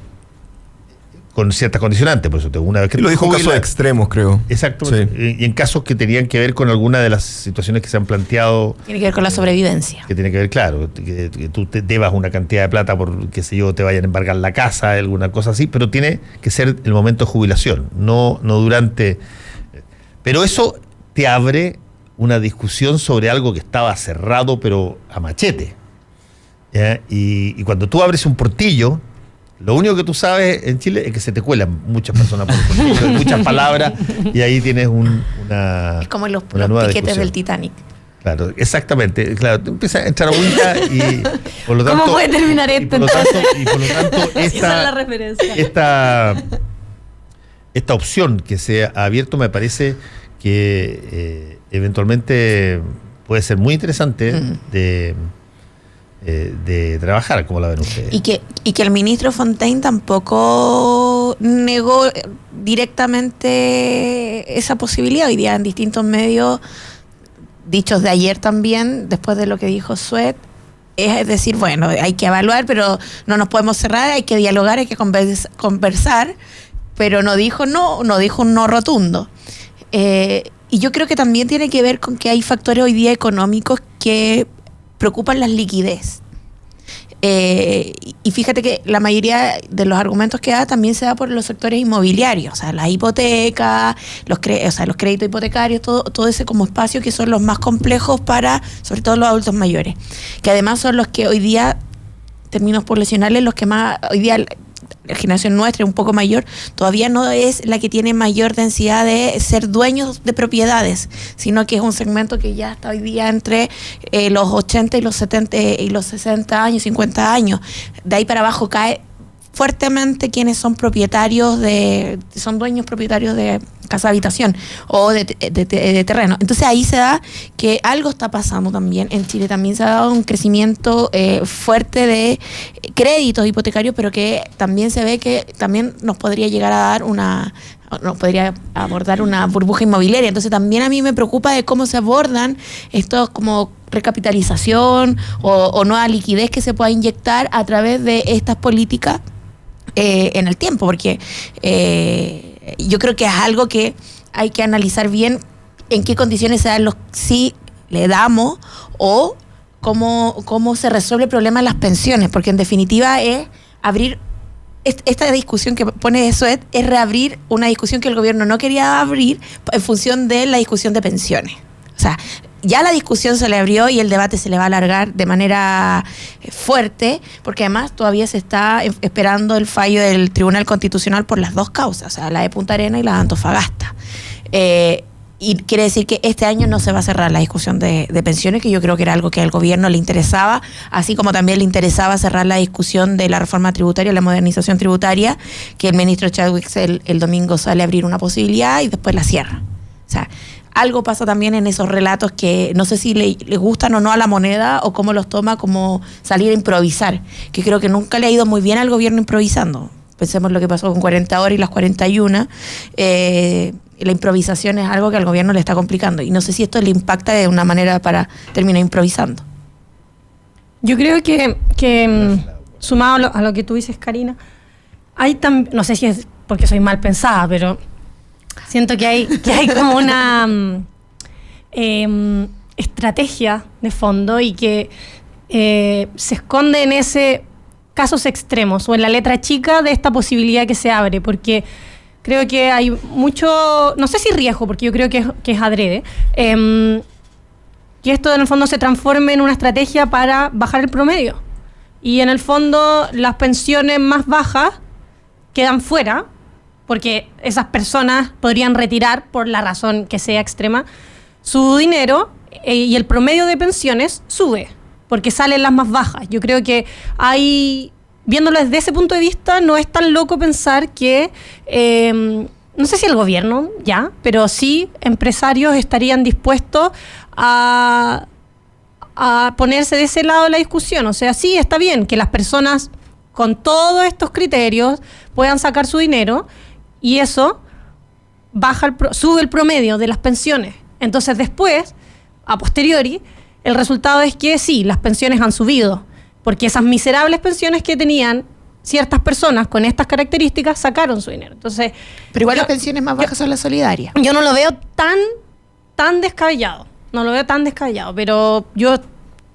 con ciertas condicionantes, por eso una vez que
lo dijo en casos extremos, creo.
Exacto, sí. Y en casos que tenían que ver con alguna de las situaciones que se han planteado.
Tiene que ver con la sobrevivencia.
Que tiene que ver, claro, que tú te debas una cantidad de plata por, qué sé yo, te vayan a embargar la casa, alguna cosa así, pero tiene que ser el momento de jubilación, no durante. Pero eso te abre una discusión sobre algo que estaba cerrado, pero a machete. ¿Ya? Y cuando tú abres un portillo, lo único que tú sabes en Chile es que se te cuelan muchas personas por el portillo, muchas palabras, y ahí tienes una.
Es como los
piquetes
discusión del Titanic.
Claro, exactamente. Claro, tú empiezas a entrar agüita y por lo tanto.
¿Cómo puede terminar esto?
Y por lo tanto,
esa es la referencia.
Esta opción que se ha abierto me parece que eventualmente puede ser muy interesante de trabajar, como la ven ustedes.
Y que el ministro Fontaine tampoco negó directamente esa posibilidad. Hoy día en distintos medios, dichos de ayer también, después de lo que dijo Suet, es decir, bueno, hay que evaluar, pero no nos podemos cerrar, hay que dialogar, hay que conversar, pero no dijo un no rotundo. Y yo creo que también tiene que ver con que hay factores hoy día económicos que preocupan la liquidez. Y fíjate que la mayoría de los argumentos que da también se da por los sectores inmobiliarios, o sea, las hipotecas, los créditos hipotecarios, todo ese como espacio que son los más complejos para, sobre todo los adultos mayores, que además son los que hoy día, en términos poblacionales, los que más, hoy día la generación nuestra, un poco mayor, todavía no es la que tiene mayor densidad de ser dueños de propiedades, sino que es un segmento que ya está hoy día entre los 80 y los 70 y los 60 años, 50 años. De ahí para abajo cae fuertemente quienes son dueños propietarios de casa habitación o de terreno. Entonces ahí se da que algo está pasando también. En Chile también se ha dado un crecimiento fuerte de créditos hipotecarios, pero que también se ve que también nos podría llegar a dar nos podría abordar una burbuja inmobiliaria. Entonces también a mí me preocupa de cómo se abordan estos como recapitalización o nueva liquidez que se pueda inyectar a través de estas políticas en el tiempo, porque yo creo que es algo que hay que analizar bien en qué condiciones se dan si le damos o cómo se resuelve el problema de las pensiones, porque en definitiva es abrir esta discusión que pone eso es reabrir una discusión que el gobierno no quería abrir en función de la discusión de pensiones. O sea, ya la discusión se le abrió y el debate se le va a alargar de manera fuerte, porque además todavía se está esperando el fallo del Tribunal Constitucional por las dos causas, o sea, la de Punta Arenas y la de Antofagasta. Y quiere decir que este año no se va a cerrar la discusión de pensiones, que yo creo que era algo que al gobierno le interesaba, así como también le interesaba cerrar la discusión de la reforma tributaria, la modernización tributaria, que el ministro Chadwick el domingo sale a abrir una posibilidad y después la cierra. O sea, algo pasa también en esos relatos que no sé si le gustan o no a la moneda o cómo los toma como salir a improvisar, que creo que nunca le ha ido muy bien al gobierno improvisando. Pensemos lo que pasó con 40 horas y las 41. La improvisación es algo que al gobierno le está complicando y no sé si esto le impacta de una manera para terminar improvisando.
Yo creo que sumado a lo que tú dices, Karina, hay no sé si es porque soy mal pensada, pero siento que hay como una estrategia de fondo y que se esconde en ese casos extremos o en la letra chica de esta posibilidad que se abre, porque creo que hay mucho, no sé si riesgo, porque yo creo que es adrede, que esto en el fondo se transforme en una estrategia para bajar el promedio. Y en el fondo las pensiones más bajas quedan fuera, porque esas personas podrían retirar, por la razón que sea extrema, su dinero y el promedio de pensiones sube, porque salen las más bajas. Yo creo que viéndolo desde ese punto de vista, no es tan loco pensar que, no sé si el gobierno ya, pero sí empresarios estarían dispuestos a ponerse de ese lado de la discusión. O sea, sí, está bien que las personas con todos estos criterios puedan sacar su dinero y eso sube el promedio de las pensiones. Entonces después, a posteriori, el resultado es que sí, las pensiones han subido, porque esas miserables pensiones que tenían ciertas personas con estas características sacaron su dinero. Entonces,
pero igual las pensiones más bajas son las solidarias.
Yo no lo veo tan descabellado. No lo veo tan descabellado, pero yo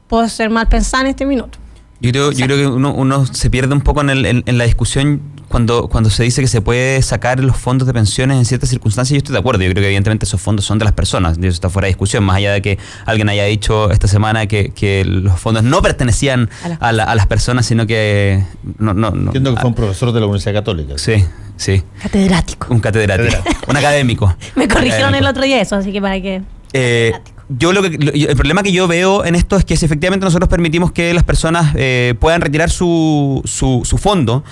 puedo ser mal pensada en este minuto.
Yo creo que uno se pierde un poco en la discusión cuando se dice que se puede sacar los fondos de pensiones en ciertas circunstancias. Yo estoy de acuerdo, yo creo que evidentemente esos fondos son de las personas, eso está fuera de discusión, más allá de que alguien haya dicho esta semana que los fondos no pertenecían a las personas, sino que no.
Entiendo que fue un profesor de la Universidad Católica.
Sí.
Catedrático.
Un catedrático, un académico.
Me corrigieron el otro día eso, así que para que...
el problema que yo veo en esto es que si efectivamente nosotros permitimos que las personas puedan retirar su fondo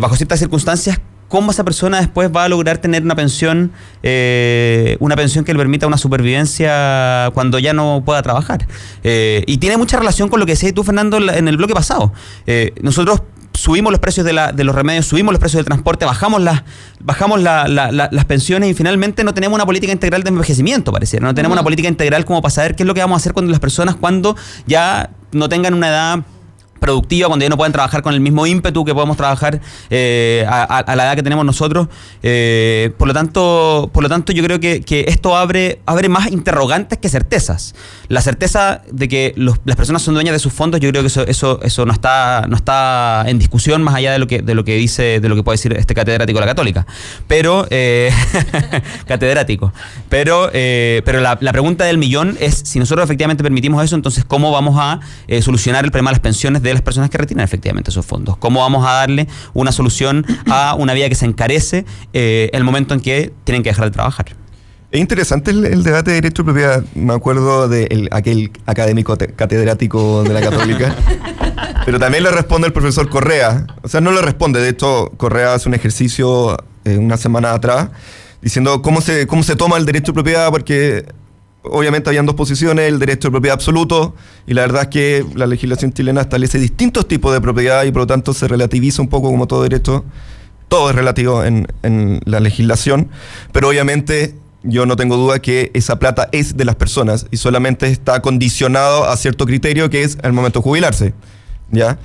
bajo ciertas circunstancias, ¿cómo esa persona después va a lograr tener una pensión que le permita una supervivencia cuando ya no pueda trabajar? Y tiene mucha relación con lo que decías tú, Fernando, en el bloque pasado. Nosotros subimos los precios de los remedios, subimos los precios del transporte, bajamos las pensiones y finalmente no tenemos una política integral de envejecimiento, pareciera. No tenemos una política integral como para saber qué es lo que vamos a hacer con las personas cuando ya no tengan una edad productiva, cuando ya no puedan trabajar con el mismo ímpetu que podemos trabajar a la edad que tenemos nosotros. Por lo tanto, yo creo que esto abre más interrogantes que certezas. La certeza de que las personas son dueñas de sus fondos, yo creo que eso no está en discusión, más allá de lo que puede decir este catedrático de la Católica. Pero catedrático. Pero la pregunta del millón es, si nosotros efectivamente permitimos eso, entonces ¿cómo vamos a solucionar el problema de las pensiones de las personas que retiran efectivamente esos fondos? ¿Cómo vamos a darle una solución a una vida que se encarece el momento en que tienen que dejar de trabajar?
Es interesante el debate de derecho de propiedad. Me acuerdo de aquel académico catedrático de la Católica. Pero también le responde el profesor Correa. O sea, no le responde. De hecho, Correa hace un ejercicio una semana atrás diciendo cómo se toma el derecho de propiedad, porque obviamente habían dos posiciones, el derecho de propiedad absoluto, y la verdad es que la legislación chilena establece distintos tipos de propiedad y por lo tanto se relativiza un poco como todo derecho. Todo es relativo en la legislación, pero obviamente yo no tengo duda que esa plata es de las personas y solamente está condicionado a cierto criterio, que es el momento de jubilarse, ¿ya?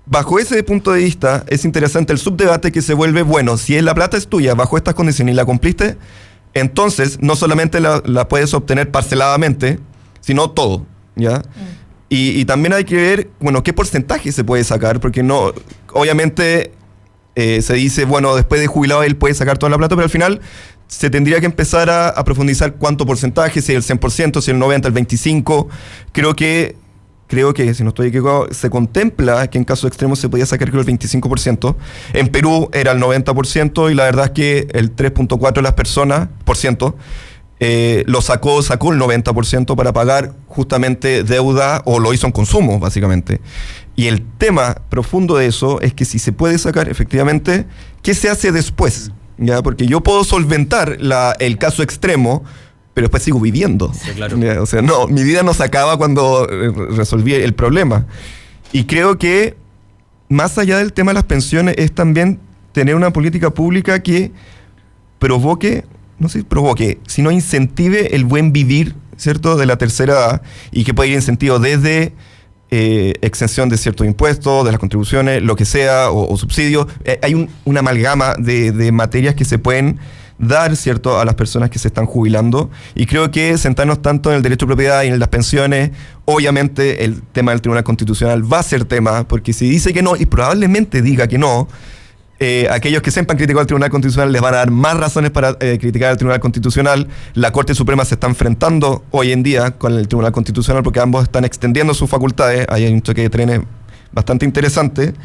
Bajo ese punto de vista es interesante el subdebate que se vuelve, bueno, si la plata es tuya bajo estas condiciones y la cumpliste, entonces no solamente la puedes obtener parceladamente, sino todo, ¿ya? Y también hay que ver, bueno, qué porcentaje se puede sacar, porque no, obviamente se dice, bueno, después de jubilado él puede sacar toda la plata, pero al final se tendría que empezar a profundizar cuánto porcentaje, si el 100%, si el 90%, el 25%. Creo que, si no estoy equivocado, se contempla que en casos extremos se podía sacar creo el 25%. En Perú era el 90% y la verdad es que el 3.4% de las personas, lo sacó el 90% para pagar justamente deuda, o lo hizo en consumo, básicamente. Y el tema profundo de eso es que si se puede sacar, efectivamente, ¿qué se hace después? ¿Ya? Porque yo puedo solventar el caso extremo, pero después sigo viviendo. Sí, claro. O sea, no, mi vida no se acaba cuando resolví el problema. Y creo que más allá del tema de las pensiones es también tener una política pública que sino incentive el buen vivir, ¿cierto?, de la tercera edad, y que puede ir en sentido desde exención de ciertos impuestos, de las contribuciones, lo que sea, o subsidios. Hay una amalgama de materias que se pueden dar, ¿cierto?, a las personas que se están jubilando, y creo que sentarnos tanto en el derecho de propiedad y en las pensiones, obviamente el tema del Tribunal Constitucional va a ser tema, porque si dice que no, y probablemente diga que no, aquellos que sepan criticar al Tribunal Constitucional les van a dar más razones para criticar al Tribunal Constitucional. La Corte Suprema se está enfrentando hoy en día con el Tribunal Constitucional porque ambos están extendiendo sus facultades. Ahí hay un choque de trenes bastante interesante,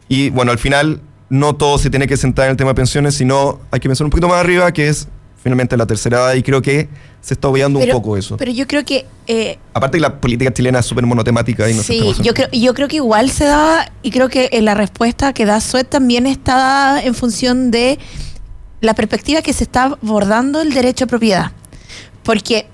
y bueno, al final no todo se tiene que sentar en el tema de pensiones, sino hay que pensar un poquito más arriba, que es finalmente la tercera edad, y creo que se está obviando un poco eso.
Pero yo creo que...
aparte que la política chilena es súper monotemática. Y no
sí, yo creo que igual se da, y creo que la respuesta que da Suet también está dada en función de la perspectiva que se está abordando el derecho a propiedad. Porque,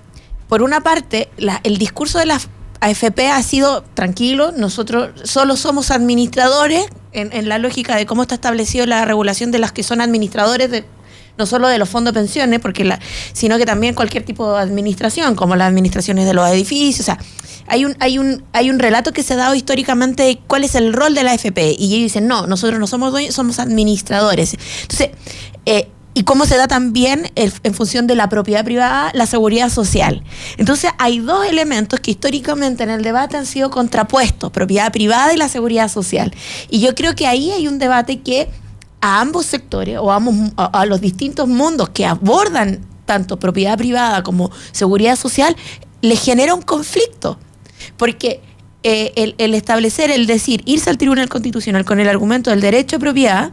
por una parte, el discurso de las AFP ha sido tranquilo, nosotros solo somos administradores, en la lógica de cómo está establecido la regulación de las que son administradores no solo de los fondos de pensiones, sino que también cualquier tipo de administración, como las administraciones de los edificios. O sea, hay un relato que se ha dado históricamente de cuál es el rol de la AFP, y ellos dicen, no, nosotros no somos dueños, somos administradores. Entonces, y cómo se da también en función de la propiedad privada, la seguridad social. Entonces hay dos elementos que históricamente en el debate han sido contrapuestos, propiedad privada y la seguridad social. Y yo creo que ahí hay un debate que a ambos sectores, o a los distintos mundos que abordan tanto propiedad privada como seguridad social, les genera un conflicto. Porque el establecer, el decir, irse al Tribunal Constitucional con el argumento del derecho a propiedad,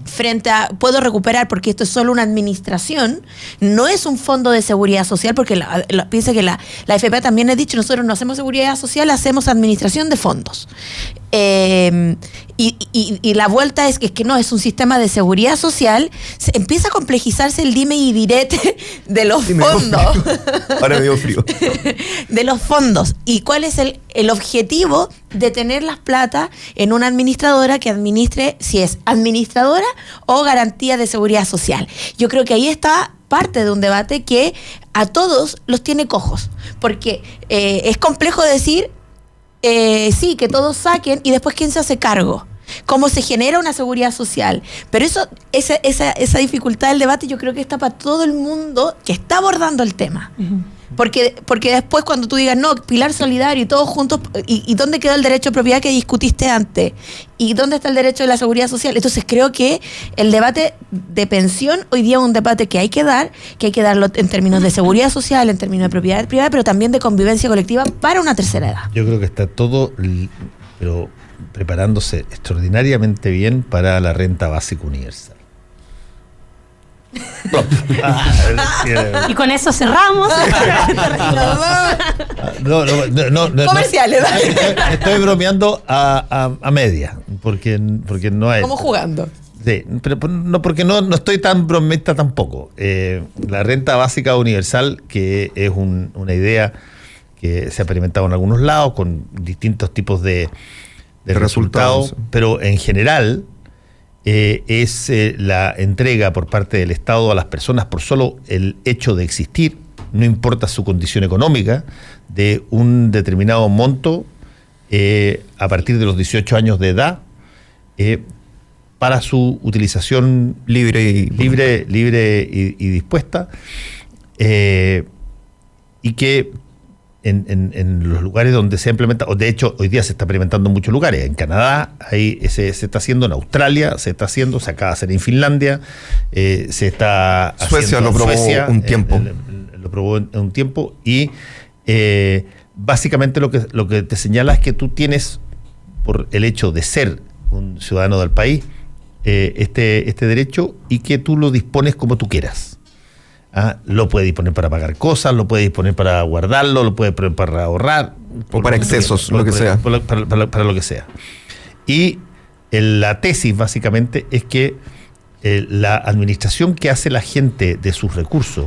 frente a puedo recuperar porque esto es solo una administración, no es un fondo de seguridad social, porque piensa que la AFP también ha dicho, nosotros no hacemos seguridad social, hacemos administración de fondos. Y la vuelta es que no, es un sistema de seguridad social. Empieza a complejizarse el dime y direte de los fondos.
Ahora me dio frío.
De los fondos. ¿Y cuál es el objetivo de tener las plata en una administradora que administre, si es administradora o garantía de seguridad social? Yo creo que ahí está parte de un debate que a todos los tiene cojos. Porque es complejo decir, sí, que todos saquen, y después ¿quién se hace cargo? ¿Cómo se genera una seguridad social? Pero esa dificultad del debate yo creo que está para todo el mundo que está abordando el tema. Uh-huh. Porque después cuando tú digas, no, pilar solidario y todos juntos, ¿y dónde quedó el derecho a propiedad que discutiste antes? ¿Y dónde está el derecho de la seguridad social? Entonces creo que el debate de pensión hoy día es un debate que hay que darlo en términos de seguridad social, en términos de propiedad privada, pero también de convivencia colectiva para una tercera edad.
Yo creo que está todo, pero preparándose extraordinariamente bien para la renta básica universal.
Y con eso cerramos.
No,
Comerciales.
Estoy bromeando a media, porque no hay.
Como jugando.
Sí, pero no, porque no estoy tan bromista tampoco. La renta básica universal, que es una idea que se ha experimentado en algunos lados con distintos tipos de resultados, pero en general es la entrega por parte del Estado a las personas por solo el hecho de existir, no importa su condición económica, de un determinado monto a partir de los 18 años de edad, para su utilización libre y dispuesta, y que en los lugares donde se ha implementado, de hecho hoy día se está implementando en muchos lugares, en Canadá ahí se está haciendo, en Australia se está haciendo, se acaba de hacer en Finlandia, se está
Suecia
haciendo
lo probó un tiempo.
Lo probó en un tiempo, y básicamente lo que te señala es que tú tienes, por el hecho de ser un ciudadano del país, este derecho, y que tú lo dispones como tú quieras. Lo puedes disponer para pagar cosas, lo puedes disponer para guardarlo, lo puedes disponer para ahorrar.
O para excesos, lo que sea.
Para lo que sea. Y la tesis básicamente es que la administración que hace la gente de sus recursos,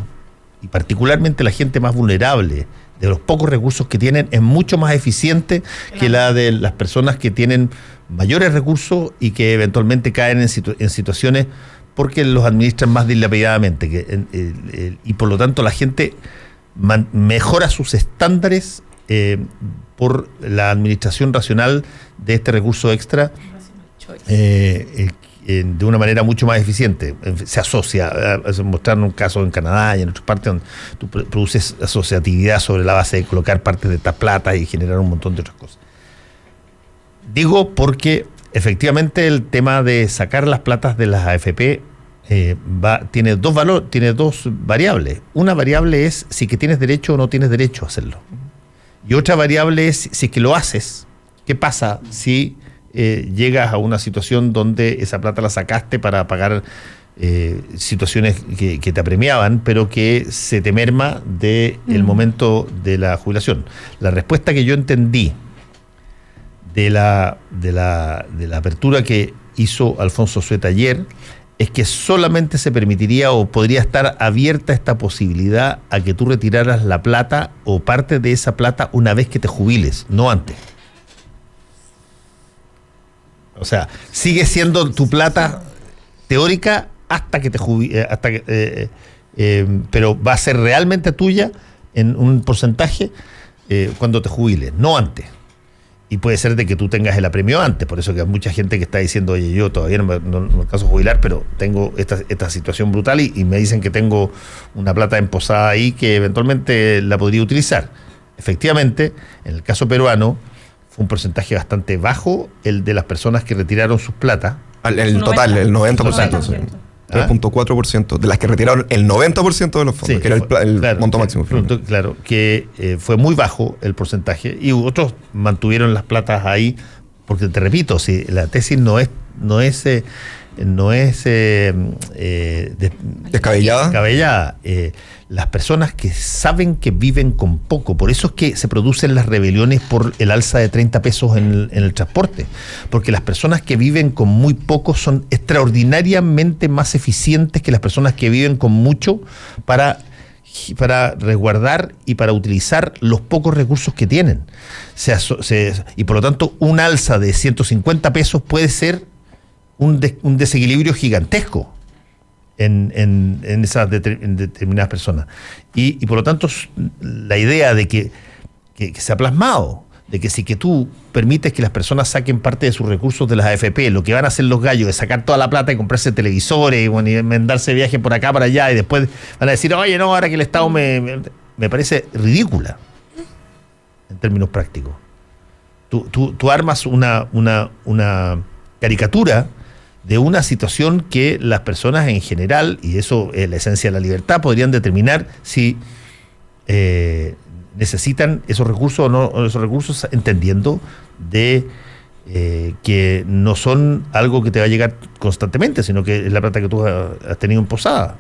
y particularmente la gente más vulnerable, de los pocos recursos que tienen, es mucho más eficiente que la de las personas que tienen mayores recursos y que eventualmente caen en situaciones porque los administran más dilapidadamente, y por lo tanto la gente mejora sus estándares por la administración racional de este recurso extra, de una manera mucho más eficiente. Se asocia, mostraron un caso en Canadá y en otras partes donde tú produces asociatividad sobre la base de colocar parte de esta plata y generar un montón de otras cosas. Digo porque efectivamente el tema de sacar las platas de las AFP tiene dos variables. Una variable es si que tienes derecho o no tienes derecho a hacerlo. Y otra variable es si es que lo haces, ¿qué pasa si llegas a una situación donde esa plata la sacaste para pagar situaciones que te apremiaban, pero que se te merma del momento de la jubilación? La respuesta que yo entendí de la apertura que hizo Alfonso Sueta ayer es que solamente se permitiría o podría estar abierta esta posibilidad a que tú retiraras la plata o parte de esa plata una vez que te jubiles, no antes. O sea, sigue siendo tu plata teórica hasta que te jubiles, pero va a ser realmente tuya en un porcentaje cuando te jubiles, no antes. Y puede ser de que tú tengas el apremio antes, por eso que hay mucha gente que está diciendo, oye, yo todavía no me alcanzo a jubilar, pero tengo esta situación brutal y me dicen que tengo una plata emposada ahí que eventualmente la podría utilizar. Efectivamente, en el caso peruano, fue un porcentaje bastante bajo el de las personas que retiraron sus plata.
El total, el 90%. Sí. 3.4% de las que retiraron el 90% de los fondos, sí, que era el monto máximo.
Claro, que fue muy bajo el porcentaje, y otros mantuvieron las platas ahí, porque te repito, si la tesis no es descabellada. Las personas que saben que viven con poco, por eso es que se producen las rebeliones por el alza de 30 pesos en el transporte, porque las personas que viven con muy poco son extraordinariamente más eficientes que las personas que viven con mucho para resguardar y para utilizar los pocos recursos que tienen. Y por lo tanto, un alza de 150 pesos puede ser un desequilibrio gigantesco en esas determinadas personas. Y por lo tanto, la idea de que se ha plasmado, de que si que tú permites que las personas saquen parte de sus recursos de las AFP, lo que van a hacer los gallos es sacar toda la plata y comprarse televisores y mandarse viajes por acá, para allá, y después van a decir, oye, no, ahora que el Estado me parece ridícula en términos prácticos. Tú armas una caricatura de una situación que las personas en general, y eso es la esencia de la libertad, podrían determinar si necesitan esos recursos o no esos recursos, entendiendo de que no son algo que te va a llegar constantemente, sino que es la plata que tú has tenido en posada.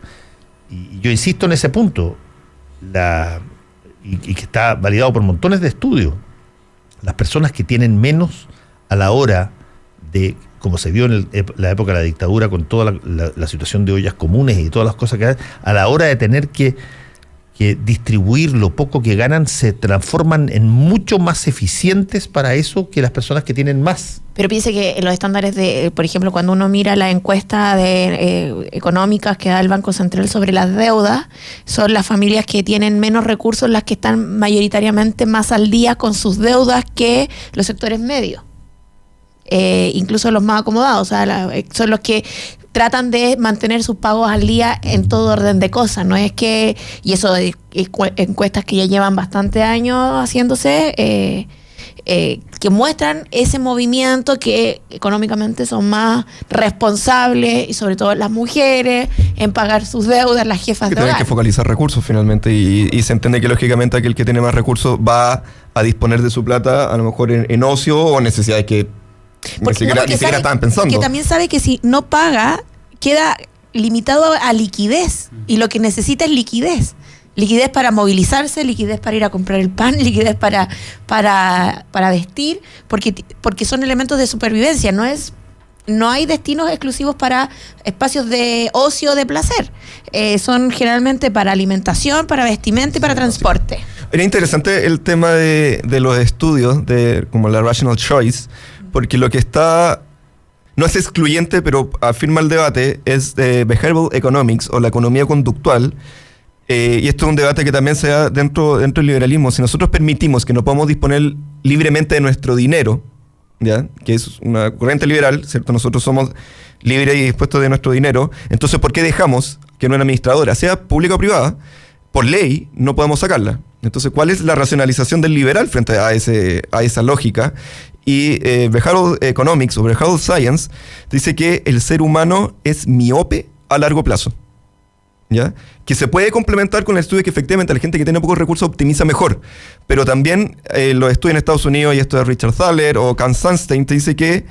Y yo insisto en ese punto, y que está validado por montones de estudios. Las personas que tienen menos a la hora de, como se vio en la época de la dictadura, con toda la situación de ollas comunes y todas las cosas que hay, a la hora de tener que distribuir lo poco que ganan, se transforman en mucho más eficientes para eso que las personas que tienen más.
Pero piense que los estándares de, por ejemplo, cuando uno mira la encuesta económicas que da el Banco Central sobre las deudas, son las familias que tienen menos recursos las que están mayoritariamente más al día con sus deudas que los sectores medios. Incluso los más acomodados, o sea, son los que tratan de mantener sus pagos al día en todo orden de cosas. No es que, y eso de encuestas que ya llevan bastante años haciéndose, que muestran ese movimiento, que económicamente son más responsables, y sobre todo las mujeres, en pagar sus deudas, las jefas de hogar.
Tienen que focalizar recursos finalmente, y se entiende que lógicamente aquel que tiene más recursos va a disponer de su plata a lo mejor en ocio o necesidades que ni siquiera estaban pensando.
Porque también sabe que si no paga, queda limitado a liquidez, y lo que necesita es liquidez. Liquidez para movilizarse, liquidez para ir a comprar el pan, liquidez para vestir, porque son elementos de supervivencia. No hay destinos exclusivos para espacios de ocio, de placer. Son generalmente para alimentación, para vestimenta y para transporte.
Era interesante el tema de los estudios, como la Rational Choice, porque lo que está, no es excluyente, pero afirma el debate, es de Behavioral Economics, o la economía conductual. Y esto es un debate que también se da dentro del liberalismo. Si nosotros permitimos que no podamos disponer libremente de nuestro dinero, ¿ya?, que es una corriente liberal, ¿cierto? Nosotros somos libres y dispuestos de nuestro dinero. Entonces, ¿por qué dejamos que una administradora, sea pública o privada, por ley no podemos sacarla? Entonces, ¿cuál es la racionalización del liberal frente a esa lógica? Y Behavioral Economics o Behavioral Science dice que el ser humano es miope a largo plazo, ¿ya? Que se puede complementar con el estudio que efectivamente la gente que tiene pocos recursos optimiza mejor. Pero también los estudios en Estados Unidos, y esto de Richard Thaler o Can Sunstein, te dice que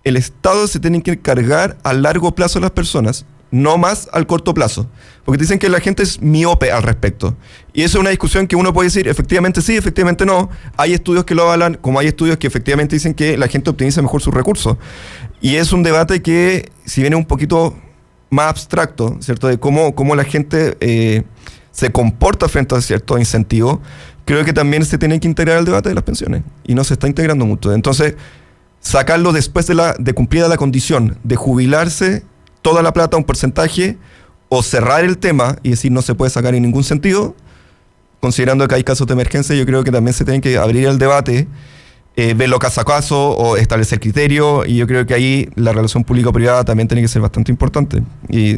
el Estado se tiene que encargar a largo plazo de las personas, no más al corto plazo. Porque dicen que la gente es miope al respecto. Y eso es una discusión que uno puede decir, efectivamente sí, efectivamente no. Hay estudios que lo avalan, como hay estudios que efectivamente dicen que la gente optimiza mejor sus recursos. Y es un debate que, si viene un poquito más abstracto, ¿cierto?, de cómo la gente se comporta frente a ciertos incentivos, creo que también se tiene que integrar al debate de las pensiones. Y no se está integrando mucho. Entonces, sacarlo después de cumplida la condición de jubilarse, toda la plata, un porcentaje, o cerrar el tema y decir no se puede sacar en ningún sentido, considerando que hay casos de emergencia, yo creo que también se tiene que abrir el debate, verlo caso a caso o establecer criterios, y yo creo que ahí la relación público-privada también tiene que ser bastante importante. Y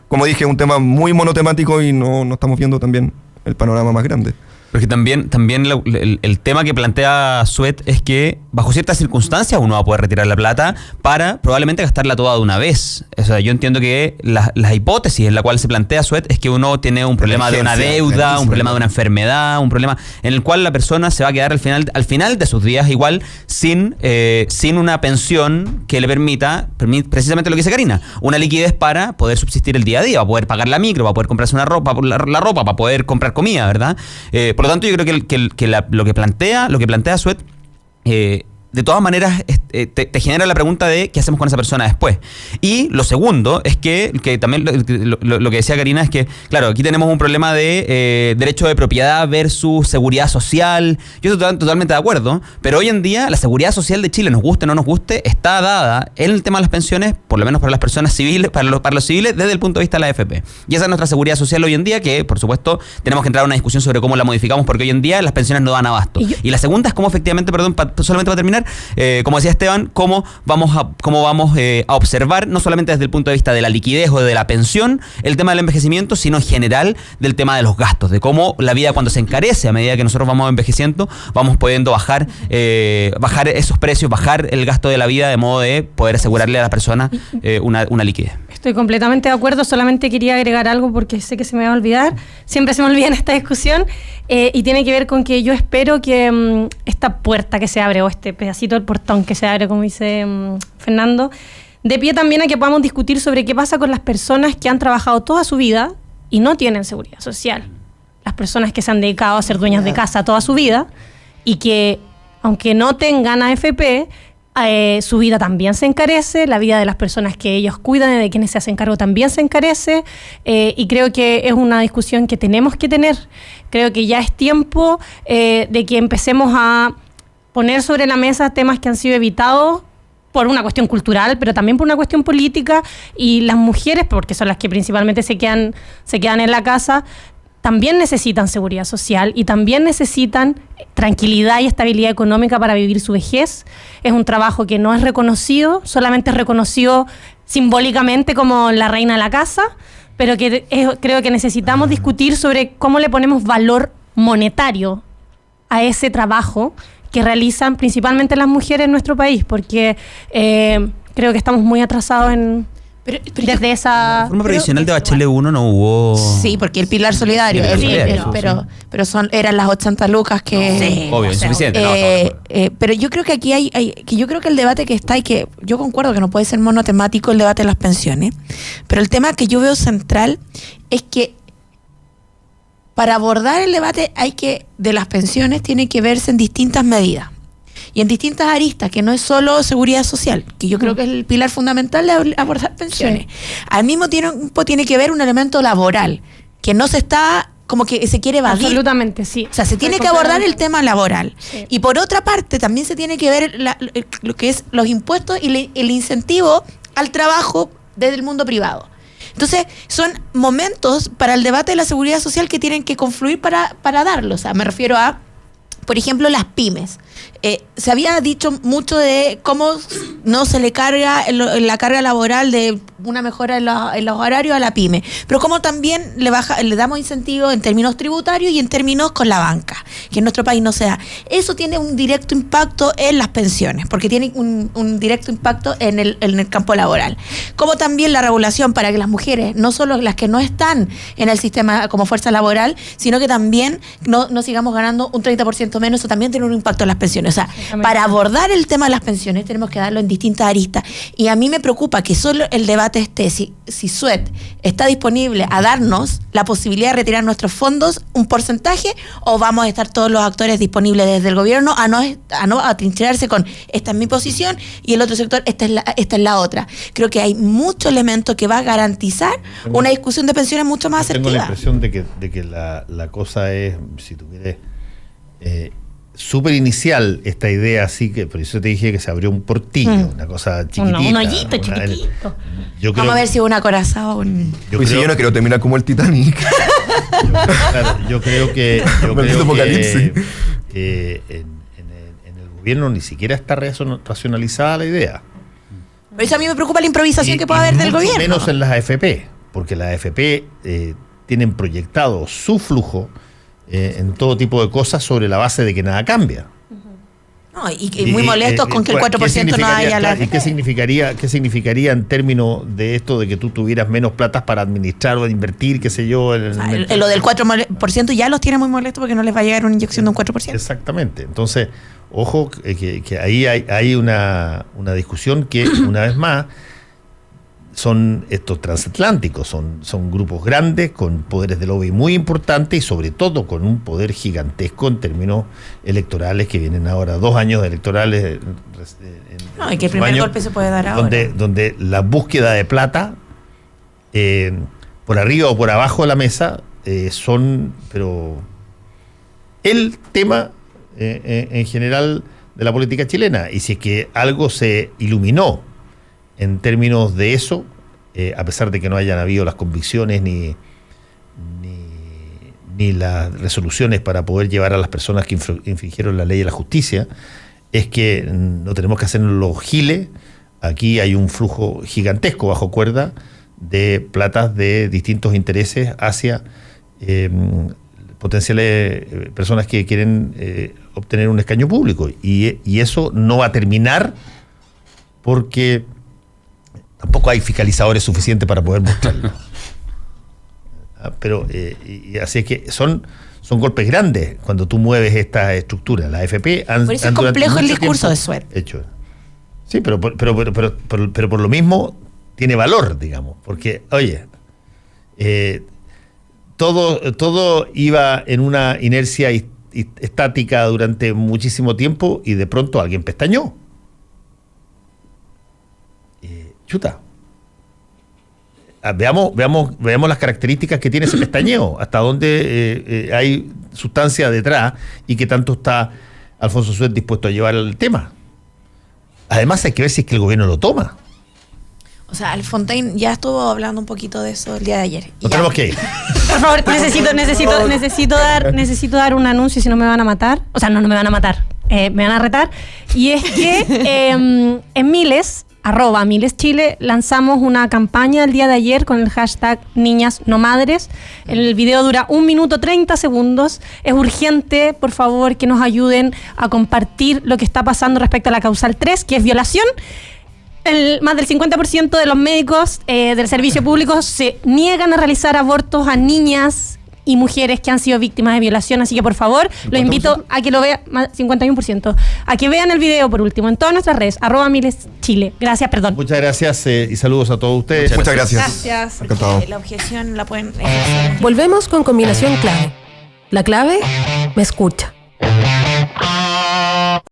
como dije, es un tema muy monotemático y no estamos viendo también el panorama más grande.
Porque también el tema que plantea Suet es que bajo ciertas circunstancias uno va a poder retirar la plata para probablemente gastarla toda de una vez. O sea, yo entiendo que las hipótesis en la cual se plantea Suet es que uno tiene un problema de una deuda, un problema de una enfermedad, un problema en el cual la persona se va a quedar al final de sus días igual sin una pensión que le permita precisamente lo que dice Karina, una liquidez para poder subsistir el día a día, para poder pagar la micro, para poder comprarse una ropa, la ropa, para poder comprar comida, ¿verdad? Por lo tanto, yo creo que lo que plantea Suet, de todas maneras, te genera la pregunta de qué hacemos con esa persona después. Y lo segundo es que también lo que decía Karina es que, claro, aquí tenemos un problema de derecho de propiedad versus seguridad social. Yo estoy totalmente de acuerdo, pero hoy en día la seguridad social de Chile, nos guste o no nos guste, está dada en el tema de las pensiones, por lo menos para las personas civiles, para los civiles, desde el punto de vista de la AFP. Y esa es nuestra seguridad social hoy en día, que por supuesto tenemos que entrar a una discusión sobre cómo la modificamos, porque hoy en día las pensiones no dan abasto. Y la segunda es cómo efectivamente, solamente para terminar, como decía Esteban, cómo vamos a observar, no solamente desde el punto de vista de la liquidez o de la pensión, el tema del envejecimiento, sino en general del tema de los gastos, de cómo la vida cuando se encarece a medida que nosotros vamos envejeciendo, vamos pudiendo bajar esos precios, bajar el gasto de la vida, de modo de poder asegurarle a la persona una liquidez.
Estoy completamente de acuerdo, solamente quería agregar algo porque sé que se me va a olvidar, siempre se me olvida en esta discusión, y tiene que ver con que yo espero que esta puerta que se abre, o este pedazo pedacito del portón que se abre, como dice Fernando, de pie también a que podamos discutir sobre qué pasa con las personas que han trabajado toda su vida y no tienen seguridad social. Las personas que se han dedicado a ser dueñas de casa toda su vida y que, aunque no tengan AFP, su vida también se encarece, la vida de las personas que ellos cuidan y de quienes se hacen cargo también se encarece, y creo que es una discusión que tenemos que tener. Creo que ya es tiempo de que empecemos a poner sobre la mesa temas que han sido evitados por una cuestión cultural, pero también por una cuestión política, y las mujeres, porque son las que principalmente se quedan en la casa, también necesitan seguridad social y también necesitan tranquilidad y estabilidad económica para vivir su vejez. Es un trabajo que no es reconocido, solamente es reconocido simbólicamente como la reina de la casa, pero que creo que necesitamos discutir sobre cómo le ponemos valor monetario a ese trabajo que realizan principalmente las mujeres en nuestro país, porque creo que estamos muy atrasados desde esa...
La forma previsional de Bachelet 1 no hubo...
Sí, porque el pilar solidario, pero eran las 80 lucas que...
Sí, obvio, insuficiente.
Pero yo creo que aquí yo creo que el debate que está, y que yo concuerdo que no puede ser monotemático el debate de las pensiones, pero el tema que yo veo central es que para abordar el debate de las pensiones tiene que verse en distintas medidas y en distintas aristas, que no es solo seguridad social, que yo creo que es el pilar fundamental de abordar pensiones. Sí. Al mismo tiempo tiene que ver un elemento laboral, que no se está, como que se quiere evadir.
Absolutamente, sí.
O sea, se tiene que abordar el tema laboral. Sí. Y por otra parte, también se tiene que ver lo que es los impuestos y el incentivo al trabajo desde el mundo privado. Entonces, son momentos para el debate de la seguridad social que tienen que confluir para darlo. O sea, me refiero a, por ejemplo, las pymes. Se había dicho mucho de cómo no se le carga la carga laboral de una mejora en los horarios a la pyme, pero cómo también le damos incentivos en términos tributarios y en términos con la banca, que en nuestro país no se da. Eso tiene un directo impacto en las pensiones, porque tiene un directo impacto en el campo laboral. Como también la regulación para que las mujeres, no solo las que no están en el sistema como fuerza laboral, sino que también no sigamos ganando un 30% menos, eso también tiene un impacto en las pensiones. O sea, para abordar el tema de las pensiones tenemos que darlo en distintas aristas, y a mí me preocupa que solo el debate esté si SUET está disponible a darnos la posibilidad de retirar nuestros fondos, un porcentaje, o vamos a estar todos los actores disponibles desde el gobierno a no atrincherarse con esta es mi posición y el otro sector esta es la otra. Creo que hay mucho elemento que va a garantizar una discusión de pensiones mucho más asertiva.
Tengo la impresión de que la cosa es, si tú quieres, súper inicial esta idea, así que por eso te dije que se abrió un portillo, una cosa chiquitita.
Un hoyito chiquitito.
Vamos a ver si es una coraza o un...
Yo no quiero terminar como el Titanic.
Yo creo que en el gobierno ni siquiera está racionalizada la idea.
Por eso a mí me preocupa la improvisación que puede haber del gobierno.
Menos en las AFP, porque las AFP tienen proyectado su flujo en todo tipo de cosas sobre la base de que nada cambia.
No, y muy molestos con que el 4% no haya la...
¿Y qué significaría en términos de esto de que tú tuvieras menos platas para administrar o invertir, qué sé yo?
Lo del 4% ya los tiene muy molestos porque no les va a llegar una inyección de un 4%.
Exactamente. Entonces, ojo, que ahí hay una discusión que, una vez más, son estos transatlánticos, son grupos grandes con poderes de lobby muy importantes y sobre todo con un poder gigantesco en términos electorales, que vienen ahora 2 años electorales.
Y que el primer golpe se puede dar ahora.
Donde la búsqueda de plata, por arriba o por abajo de la mesa, pero el tema en general de la política chilena. Y si es que algo se iluminó en términos de eso, a pesar de que no hayan habido las convicciones ni las resoluciones para poder llevar a las personas que infringieron la ley y la justicia, es que no tenemos que hacernos los giles. Aquí hay un flujo gigantesco bajo cuerda de platas de distintos intereses hacia potenciales personas que quieren obtener un escaño público, y eso no va a terminar porque tampoco hay fiscalizadores suficientes para poder mostrarlo. Pero y así es que son golpes grandes cuando tú mueves esta estructura. La AFP
por eso es complejo el discurso de Suet.
Hecho. Sí, pero por lo mismo tiene valor, digamos, porque, oye, todo iba en una inercia estática durante muchísimo tiempo y de pronto alguien pestañó. Chuta. Veamos las características que tiene ese pestañeo, hasta dónde hay sustancia detrás y qué tanto está Alfonso Suet dispuesto a llevar el tema. Además hay que ver si es que el gobierno lo toma.
O sea, Alfontaine ya estuvo hablando un poquito de eso el día de ayer.
No tenemos que ir.
Por favor, necesito dar un anuncio, si no me van a matar. O sea, no me van a matar, me van a retar. Y es que en Miles, @MilesChile, lanzamos una campaña el día de ayer con el hashtag Niñas No Madres. El video dura 1 minuto 30 segundos. Es urgente, por favor, que nos ayuden a compartir lo que está pasando respecto a la causal 3, que es violación. Más del 50% de los médicos del servicio público se niegan a realizar abortos a niñas y mujeres que han sido víctimas de violación, así que por favor, los invito a que lo vean, 51%, a que vean el video por último en todas nuestras redes, @MilesChile. Gracias, perdón.
Muchas gracias y saludos a todos ustedes.
Muchas gracias.
Gracias. La objeción la pueden ejercer.
Volvemos con combinación clave. La clave me escucha.